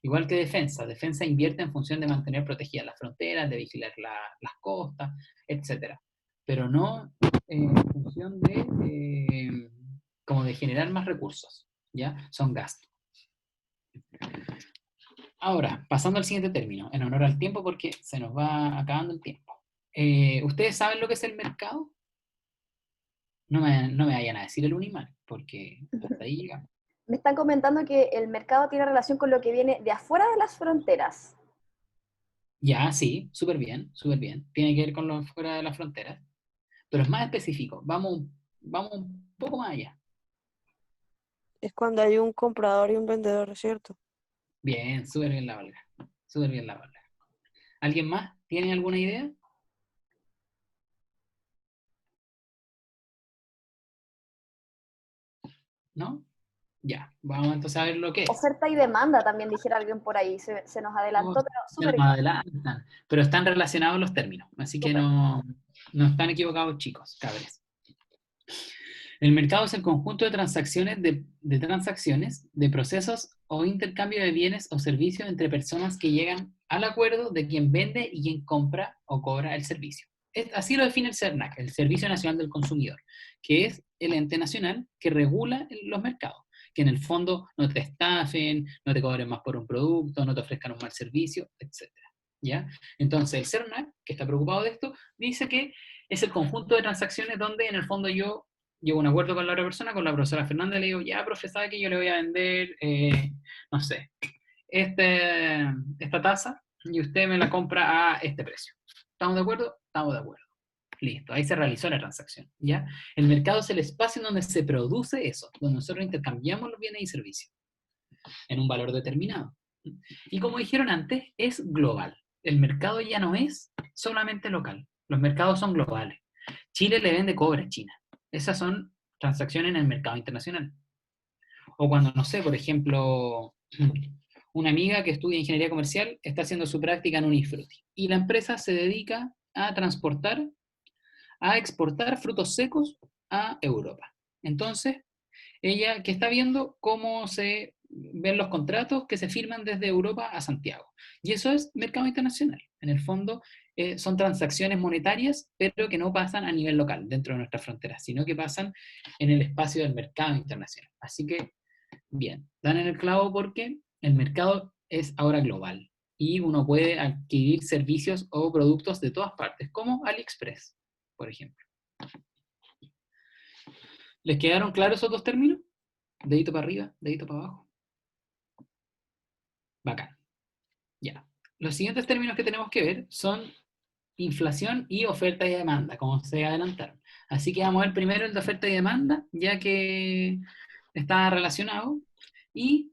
Igual que defensa. Defensa invierte en función de mantener protegidas las fronteras, de vigilar las costas, etc. Pero no en función como de generar más recursos, ¿ya? Son gastos. Ahora, pasando al siguiente término, en honor al tiempo porque se nos va acabando el tiempo. ¿Ustedes saben lo que es el mercado? No me vayan a decir el Unimal, porque hasta ahí llegamos. Me están comentando que el mercado tiene relación con lo que viene de afuera de las fronteras. Ya, sí, súper bien, súper bien. Tiene que ver con lo fuera de las fronteras, pero es más específico. Vamos un poco más allá. Es cuando hay un comprador y un vendedor, ¿cierto? Bien, súper bien la Valga. Súper bien la Valga. ¿Alguien más? ¿Tiene alguna idea? ¿No? Ya, vamos entonces a ver lo que es. Oferta y demanda, también dijera alguien por ahí. Se nos adelantó, pero Se súper nos bien. adelantan, pero están relacionados los términos, así que Súper. no están equivocados, chicos, cabres. El mercado es el conjunto de transacciones, de procesos o intercambio de bienes o servicios entre personas que llegan al acuerdo de quien vende y quien compra o cobra el servicio. Así lo define el CERNAC, el Servicio Nacional del Consumidor, que es el ente nacional que regula los mercados, que en el fondo no te estafen, no te cobren más por un producto, no te ofrezcan un mal servicio, etc. ¿Ya? Entonces el CERNAC, que está preocupado de esto, dice que es el conjunto de transacciones donde en el fondo yo llego a un acuerdo con la otra persona, con la profesora Fernanda, le digo, ya, profe, ¿sabe que yo le voy a vender, no sé, esta taza y usted me la compra a este precio? ¿Estamos de acuerdo? Estamos de acuerdo. Listo, ahí se realizó la transacción, ¿ya? El mercado es el espacio en donde se produce eso, donde nosotros intercambiamos los bienes y servicios en un valor determinado. Y como dijeron antes, es global. El mercado ya no es solamente local, los mercados son globales. Chile le vende cobre a China. Esas son transacciones en el mercado internacional. O cuando, no sé, por ejemplo, una amiga que estudia ingeniería comercial está haciendo su práctica en Unifruti y la empresa se dedica a exportar frutos secos a Europa. Entonces, ella que está viendo cómo se ven los contratos que se firman desde Europa a Santiago. Y eso es mercado internacional. En el fondo, son transacciones monetarias, pero que no pasan a nivel local, dentro de nuestras fronteras, sino que pasan en el espacio del mercado internacional. Así que, bien, dan en el clavo porque el mercado es ahora global y uno puede adquirir servicios o productos de todas partes, como AliExpress, por ejemplo. ¿Les quedaron claros esos dos términos? Dedito para arriba, dedito para abajo. Bacán. Ya. Los siguientes términos que tenemos que ver son inflación y oferta y demanda, como se adelantaron. Así que vamos a ver primero el de oferta y demanda, ya que está relacionado. Y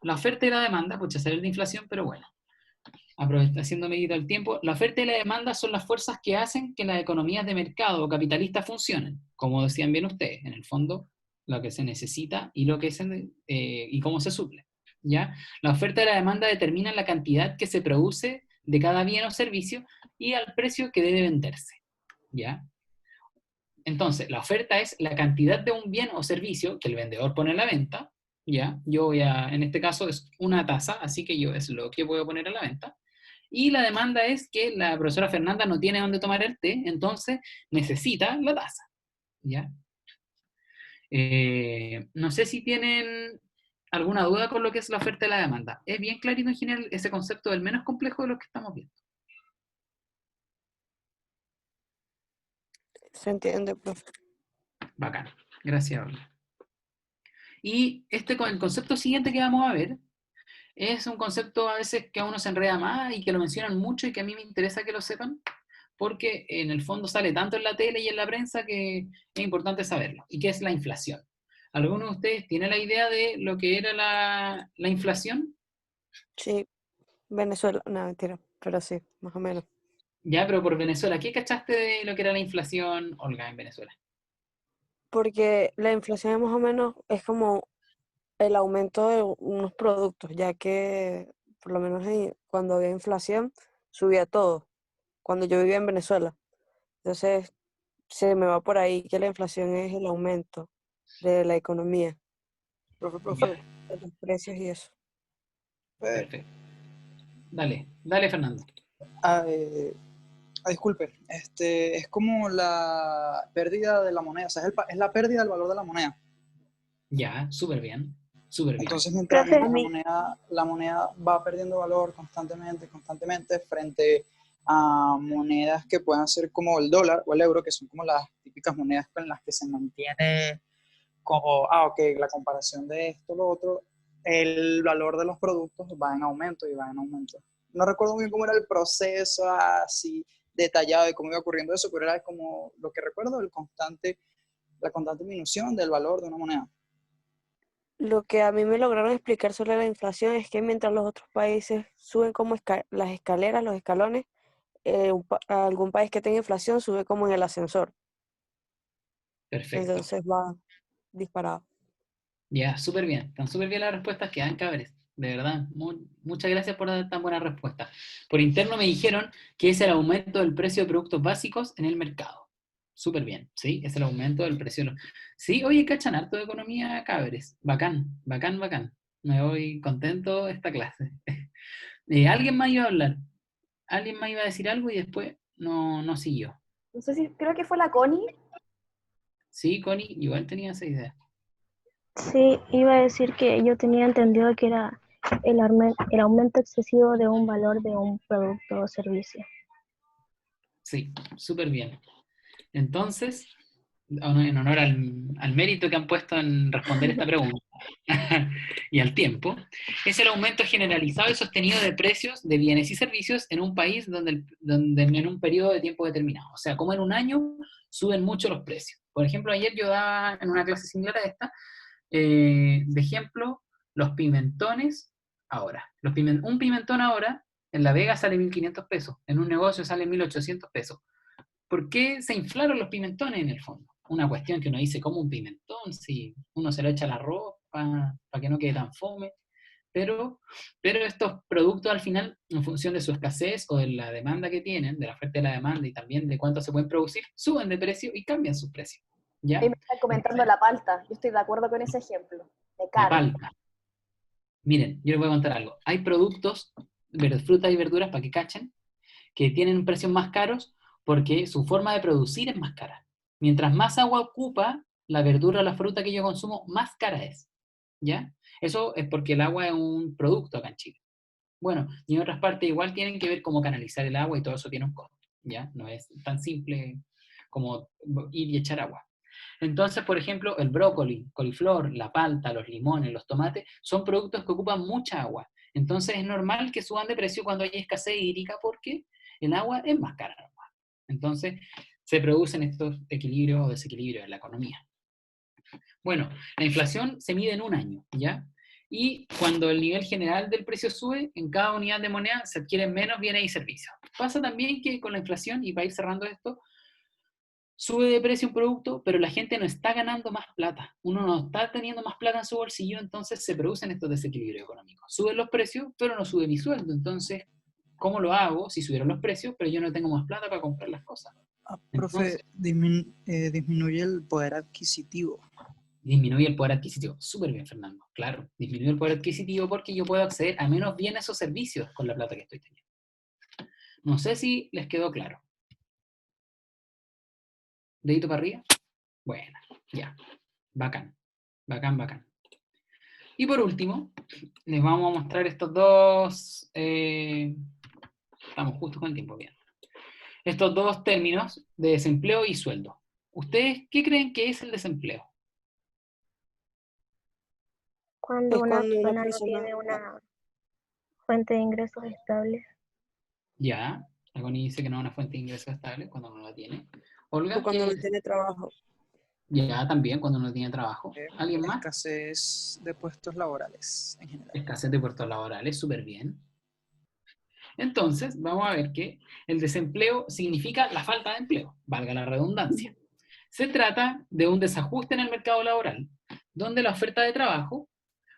la oferta y la demanda, pucha, sale de inflación, pero bueno, haciendo medida el tiempo, la oferta y la demanda son las fuerzas que hacen que las economías de mercado o capitalistas funcionen, como decían bien ustedes, en el fondo, lo que se necesita y, y cómo se suple. ¿Ya? La oferta y la demanda determinan la cantidad que se produce de cada bien o servicio y al precio que debe venderse. ¿Ya? Entonces, la oferta es la cantidad de un bien o servicio que el vendedor pone a la venta, ¿ya? Yo voy a, en este caso es una tasa, así que yo es lo que voy a poner a la venta. Y la demanda es que la profesora Fernanda no tiene dónde tomar el té, entonces necesita la tasa, ¿ya? No sé si tienen alguna duda con lo que es la oferta y la demanda. Es bien clarito en general ese concepto del menos complejo de lo que estamos viendo. Se entiende, profe. Bacán. Gracias, Orla. Y el concepto siguiente que vamos a ver es un concepto a veces que a uno se enreda más y que lo mencionan mucho y que a mí me interesa que lo sepan, porque en el fondo sale tanto en la tele y en la prensa que es importante saberlo, y que es la inflación. ¿Alguno de ustedes tiene la idea de lo que era la inflación? Sí, Venezuela, no, mentira, pero sí, más o menos. Ya, pero por Venezuela, ¿qué cachaste de lo que era la inflación, Olga, en Venezuela? Porque la inflación más o menos es como el aumento de unos productos, ya que por lo menos cuando había inflación subía todo, cuando yo vivía en Venezuela. Entonces se me va por ahí que la inflación es el aumento de la economía, Profe, de los precios y eso. Perfecto. Dale, dale, Fernando. Disculpe, es como la pérdida de la moneda, o sea, es la pérdida del valor de la moneda. Ya, súper bien, súper bien. Entonces, mientras Profe, la moneda va perdiendo valor constantemente frente a monedas que puedan ser como el dólar o el euro, que son como las típicas monedas con las que se mantiene como, ok, la comparación de esto, lo otro, el valor de los productos va en aumento y va en aumento. No recuerdo bien cómo era el proceso así detallado de cómo iba ocurriendo eso, pero era como lo que recuerdo, la constante disminución del valor de una moneda. Lo que a mí me lograron explicar sobre la inflación es que mientras los otros países suben como las escaleras, los escalones, algún país que tenga inflación sube como en el ascensor. Perfecto. Entonces va disparado. Ya, súper bien. Están súper bien las respuestas que dan, cabres. De verdad, muchas gracias por dar tan buena respuesta. Por interno me dijeron que es el aumento del precio de productos básicos en el mercado. Súper bien, ¿sí? Es el aumento del precio. Sí, oye, cachan harto de economía, cabres. Bacán, bacán, bacán. Me voy contento de esta clase. ¿Alguien más iba a hablar? ¿Alguien más iba a decir algo y después no siguió? no sé si, creo que fue la Connie. Sí, Connie, igual tenía esa idea. Sí, iba a decir que yo tenía entendido que era el aumento excesivo de un valor de un producto o servicio. Sí, súper bien. Entonces, en honor al mérito que han puesto en responder esta pregunta y al tiempo, es el aumento generalizado y sostenido de precios de bienes y servicios en un país donde en un periodo de tiempo determinado. O sea, como en un año suben mucho los precios. Por ejemplo, ayer yo daba en una clase similar a esta, de ejemplo, los pimentones ahora. Un pimentón ahora en La Vega sale 1.500 pesos, en un negocio sale 1.800 pesos. ¿Por qué se inflaron los pimentones en el fondo? Una cuestión que uno dice, ¿cómo un pimentón? Si uno se lo echa al arroz para que no quede tan fome. Pero estos productos al final, en función de su escasez o de la demanda que tienen, de la oferta y la demanda y también de cuánto se pueden producir, suben de precio y cambian sus precios. ¿Ya? Ahí me están comentando la palta. Yo estoy de acuerdo con ese ejemplo. De La carne. palta. Miren, yo les voy a contar algo. Hay productos, frutas y verduras, para que cachen, que tienen precios más caros porque su forma de producir es más cara. Mientras más agua ocupa la verdura o la fruta que yo consumo, más cara es. ¿Ya? Eso es porque el agua es un producto acá en Chile. Bueno, y en otras partes igual tienen que ver cómo canalizar el agua y todo eso tiene un costo. ¿Ya? No es tan simple como ir y echar agua. Entonces, por ejemplo, el brócoli, coliflor, la palta, los limones, los tomates, son productos que ocupan mucha agua. Entonces es normal que suban de precio cuando hay escasez hídrica porque el agua es más cara. Entonces se producen estos equilibrios o desequilibrios en la economía. Bueno, la inflación se mide en un año, ¿ya? Y cuando el nivel general del precio sube, en cada unidad de moneda se adquieren menos bienes y servicios. Pasa también que con la inflación, y para ir cerrando esto, sube de precio un producto, pero la gente no está ganando más plata. Uno no está teniendo más plata en su bolsillo, entonces se producen estos desequilibrios económicos. Suben los precios, pero no sube mi sueldo. Entonces, ¿cómo lo hago si subieron los precios, pero yo no tengo más plata para comprar las cosas? Profe, disminuye el poder adquisitivo. Disminuye el poder adquisitivo. Súper bien, Fernando. Claro, disminuye el poder adquisitivo porque yo puedo acceder a menos bienes o servicios con la plata que estoy teniendo. No sé si les quedó claro. ¿Dedito para arriba? Bueno, ya. Bacán. Bacán, bacán. Y por último, les vamos a mostrar estos dos... estamos justo con el tiempo, bien. Estos dos términos de desempleo y sueldo. ¿Ustedes qué creen que es el desempleo? Cuando Es una cuando una persona no persona... tiene una fuente de ingresos estable. Ya, la Connie dice que no es una fuente de ingresos estable cuando no la tiene. O Olga, cuando ¿qué no tiene trabajo. Ya, también cuando no tiene trabajo. ¿Alguien más? Escasez de puestos laborales en general. Escasez de puestos laborales, súper bien. Entonces, vamos a ver que el desempleo significa la falta de empleo, valga la redundancia. Se trata de un desajuste en el mercado laboral, donde la oferta de trabajo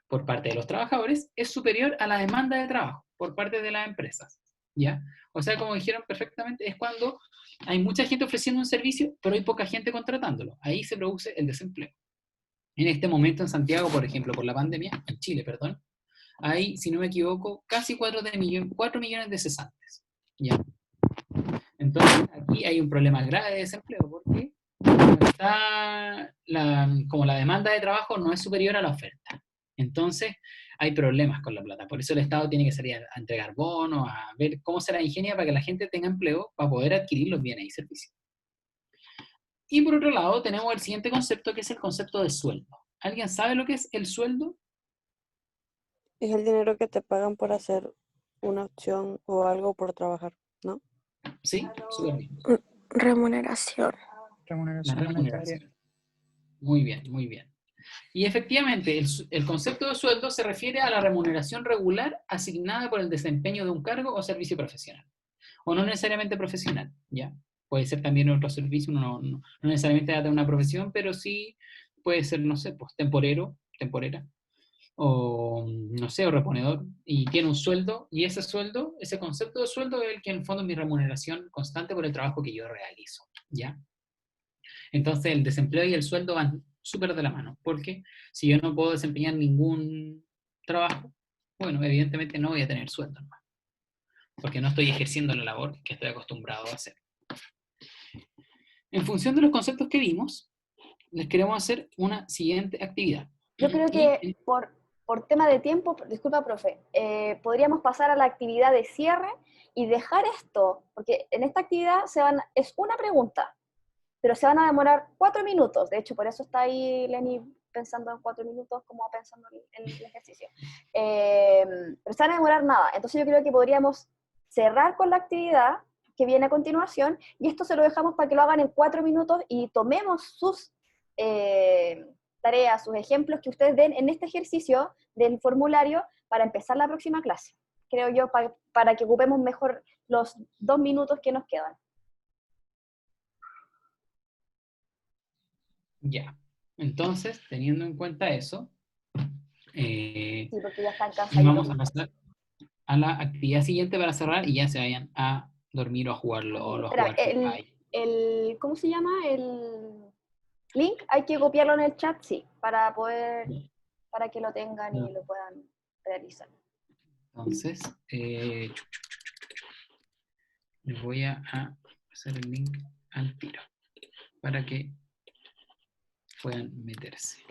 por parte de los trabajadores es superior a la demanda de trabajo por parte de las empresas. ¿Ya? O sea, como dijeron perfectamente, es cuando hay mucha gente ofreciendo un servicio, pero hay poca gente contratándolo. Ahí se produce el desempleo. En este momento en Santiago, por ejemplo, por la pandemia, en Chile, perdón, hay, si no me equivoco, casi 4 millones de cesantes. ¿Ya? Entonces, aquí hay un problema grave de desempleo, porque como la demanda de trabajo no es superior a la oferta. Entonces, hay problemas con la plata. Por eso el Estado tiene que salir a entregar bonos, a ver cómo se la ingenia para que la gente tenga empleo para poder adquirir los bienes y servicios. Y por otro lado, tenemos el siguiente concepto, que es el concepto de sueldo. ¿Alguien sabe lo que es el sueldo? Es el dinero que te pagan por hacer una opción o algo por trabajar, ¿no? Sí, súper bien. Remuneración. La Remuneración monetaria. remuneración. Muy bien, muy bien. Y efectivamente, el concepto de sueldo se refiere a la remuneración regular asignada por el desempeño de un cargo o servicio profesional. O no necesariamente profesional, ¿ya? Puede ser también otro servicio, no necesariamente de una profesión, pero sí puede ser, no sé, pues temporera, o no sé, o reponedor, y tiene un sueldo, y ese sueldo, ese concepto de sueldo es el que en el fondo es mi remuneración constante por el trabajo que yo realizo, ¿ya? Entonces el desempleo y el sueldo van súper de la mano, porque si yo no puedo desempeñar ningún trabajo, bueno, evidentemente no voy a tener sueldo, ¿no? Porque no estoy ejerciendo la labor que estoy acostumbrado a hacer. En función de los conceptos que vimos, les queremos hacer una siguiente actividad. Yo creo que por tema de tiempo, disculpa, profe, podríamos pasar a la actividad de cierre y dejar esto, porque en esta actividad es una pregunta, pero se van a demorar 4 minutos. De hecho, por eso está ahí Lenny pensando en 4 minutos, como pensando en el ejercicio. Pero se van a demorar nada. Entonces yo creo que podríamos cerrar con la actividad que viene a continuación, y esto se lo dejamos para que lo hagan en 4 minutos y tomemos sus tareas, sus ejemplos que ustedes den en este ejercicio del formulario para empezar la próxima clase. Creo yo, para que ocupemos mejor los 2 minutos que nos quedan. Ya. Entonces, teniendo en cuenta eso, Sí, porque ya están vamos a cansaditos. pasar a la actividad siguiente para cerrar y ya se vayan a dormir o a jugarlo o a Espera, jugar FIFA. ¿cómo se llama? El link, hay que copiarlo en el chat, sí, para que lo tengan y lo puedan realizar. Entonces, les voy a hacer el link al tiro para que puedan meterse.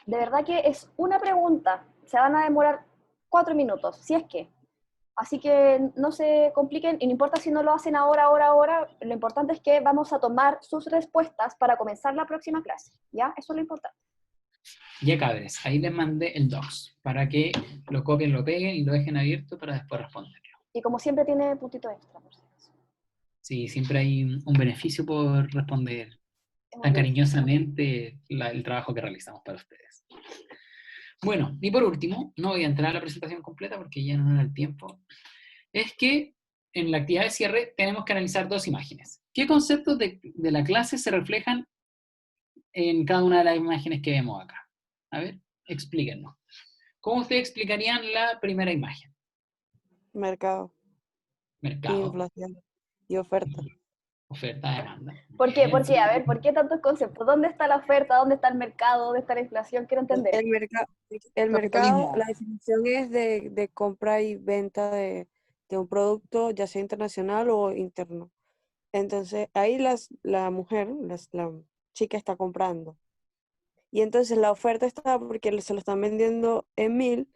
De verdad que es una pregunta, se van a demorar 4 minutos, si es que. Así que no se compliquen, y no importa si no lo hacen ahora, lo importante es que vamos a tomar sus respuestas para comenzar la próxima clase, ¿ya? Eso es lo importante. Ya cabres, ahí les mandé el docs para que lo copien, lo peguen y lo dejen abierto para después responderlo. Y como siempre tiene puntito extra, por si acaso. Sí, siempre hay un beneficio por responder Es tan un link. cariñosamente el trabajo que realizamos para ustedes. Bueno, y por último, no voy a entrar a la presentación completa porque ya no era el tiempo, es que en la actividad de cierre tenemos que analizar 2 imágenes. ¿Qué conceptos de la clase se reflejan en cada una de las imágenes que vemos acá? A ver, explíquenos. ¿Cómo ustedes explicarían la primera imagen? Mercado, Mercado. inflación y oferta. Oferta, demanda. ¿Por qué? Bien, ¿Por qué? A ver, súper ¿por qué tantos conceptos? ¿Dónde está la oferta? ¿Dónde está el mercado? ¿Dónde está la inflación? Quiero entender. El mercado, Capitalismo. la definición es de compra y venta de un producto, ya sea internacional o interno. Entonces, ahí la mujer, la chica está comprando. Y entonces la oferta está porque se lo están vendiendo en 1000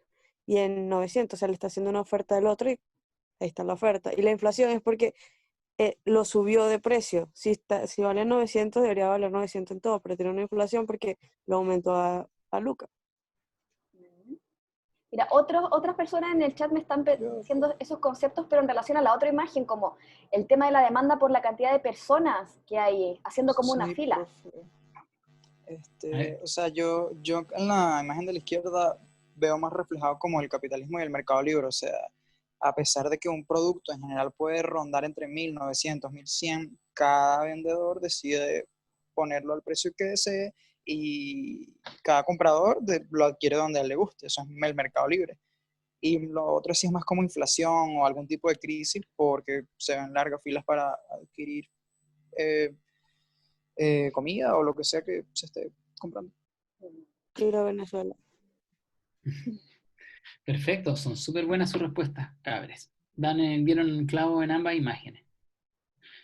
y en 900, o sea, le está haciendo una oferta del otro y ahí está la oferta. Y la inflación es porque lo subió de precio. Si valía 900, debería valer 900 en todo, pero tiene una inflación porque lo aumentó a Lucas. Mira, otras personas en el chat me están diciendo esos conceptos, pero en relación a la otra imagen, como el tema de la demanda por la cantidad de personas que hay haciendo como una Sí, fila. profe. A ver. O sea, yo en la imagen de la izquierda veo más reflejado como el capitalismo y el mercado libre. O sea, a pesar de que un producto en general puede rondar entre 1900, 1100, cada vendedor decide ponerlo al precio que desee y cada comprador lo adquiere donde a él le guste. Eso es el mercado libre. Y lo otro sí es más como inflación o algún tipo de crisis porque se ven largas filas para adquirir eh, comida o lo que sea que se esté comprando. Ir a Venezuela. Perfecto, son súper buenas sus respuestas, cabres. Dieron un clavo en ambas imágenes.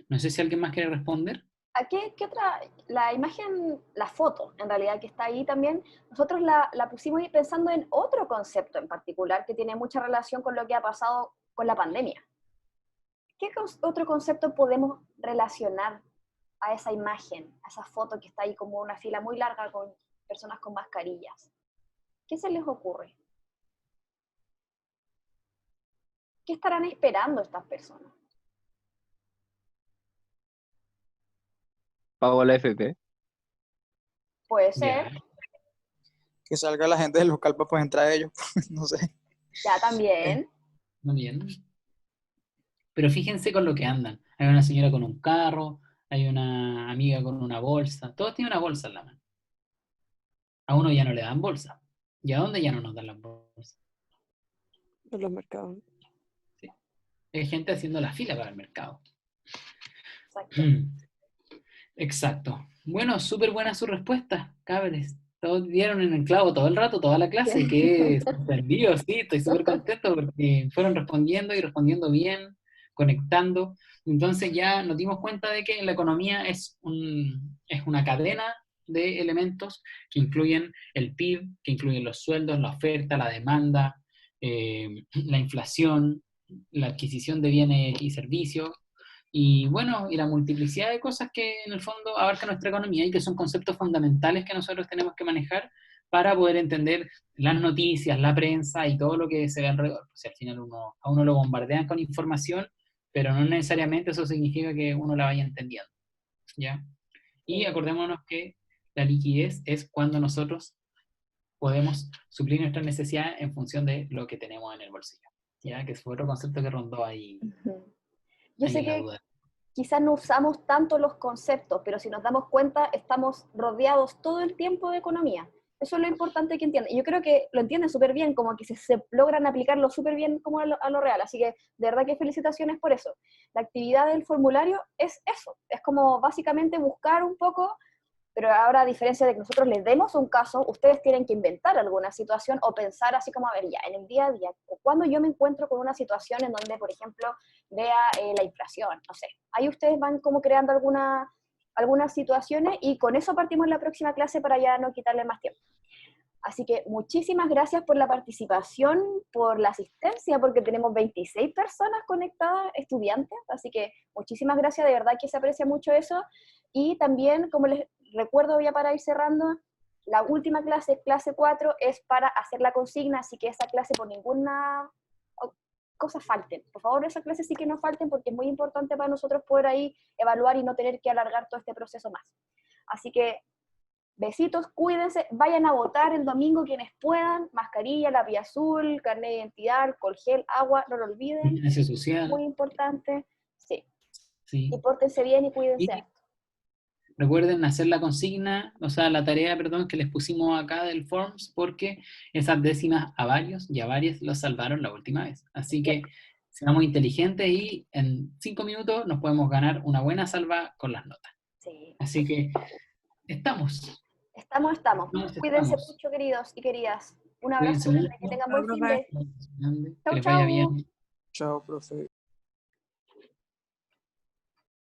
No sé si alguien más quiere responder. ¿A qué otra? La imagen, la foto, en realidad, que está ahí también, nosotros la pusimos ahí pensando en otro concepto en particular que tiene mucha relación con lo que ha pasado con la pandemia. ¿Qué otro concepto podemos relacionar a esa imagen, a esa foto que está ahí como una fila muy larga con personas con mascarillas? ¿Qué se les ocurre? ¿Qué estarán esperando estas personas? Pago la FP. Puede Ya, ser, Que salga la gente del local para poder entrar a ellos, no sé. ya también. muy bien. Pero fíjense con lo que andan. Hay una señora con un carro, hay una amiga con una bolsa. Todos tienen una bolsa en la mano. A uno ya no le dan bolsa. ¿Y a dónde ya no nos dan las bolsas? En los mercados. Sí. Hay gente haciendo la fila para el mercado. Exacto. Exacto. Bueno, súper buena su respuesta, cabres. Todos dieron en el clavo todo el rato, toda la clase, que sorprendido, sí, estoy súper contento porque fueron respondiendo y respondiendo bien, conectando. Entonces ya nos dimos cuenta de que la economía es una cadena de elementos que incluyen el PIB, que incluyen los sueldos, la oferta, la demanda, la inflación, la adquisición de bienes y servicios, y bueno, y la multiplicidad de cosas que en el fondo abarca nuestra economía y que son conceptos fundamentales que nosotros tenemos que manejar para poder entender las noticias, la prensa y todo lo que se ve alrededor. O sea, al final a uno lo bombardean con información, pero no necesariamente eso significa que uno la vaya entendiendo, ¿ya? Y acordémonos que la liquidez es cuando nosotros podemos suplir nuestras necesidades en función de lo que tenemos en el bolsillo, ¿ya? Que fue otro concepto que rondó ahí, Yo ahí sé en la que duda. quizás no usamos tanto los conceptos, pero si nos damos cuenta, estamos rodeados todo el tiempo de economía. Eso es lo importante que entiendan. Y yo creo que lo entienden súper bien, como que se logran aplicarlo súper bien como a lo real. Así que de verdad que felicitaciones por eso. La actividad del formulario es eso, es como básicamente buscar un poco, pero ahora a diferencia de que nosotros les demos un caso, ustedes tienen que inventar alguna situación o pensar así como, a ver, ya, en el día a día, cuando yo me encuentro con una situación en donde, por ejemplo, vea la inflación, no sé, ahí ustedes van como creando algunas situaciones y con eso partimos en la próxima clase para ya no quitarle más tiempo. Así que muchísimas gracias por la participación, por la asistencia, porque tenemos 26 personas conectadas, estudiantes, así que muchísimas gracias, de verdad que se aprecia mucho eso. Y también, como les recuerdo ya para ir cerrando, la última clase, clase 4, es para hacer la consigna, así que esa clase por ninguna cosa falten. Por favor, esa clase sí que no falten porque es muy importante para nosotros poder ahí evaluar y no tener que alargar todo este proceso más. Así que besitos, cuídense, vayan a votar el domingo quienes puedan, mascarilla, lápiz azul, carnet de identidad, alcohol gel, agua, no lo olviden, Vigilancia social, muy importante, sí. sí. Y pórtense bien y cuídense. Y recuerden hacer la consigna, o sea, la tarea, perdón, que les pusimos acá del Forms, porque esas décimas a varios y a varias los salvaron la última vez. Así que seamos inteligentes y en 5 minutos nos podemos ganar una buena salva con las notas. Sí. Así que estamos. Estamos. Cuídense Estamos. mucho, queridos y queridas. Un abrazo Cuídense grande, mucho. que tengan buen fin de. Que Chau, les vaya chau. bien. Chao, profe.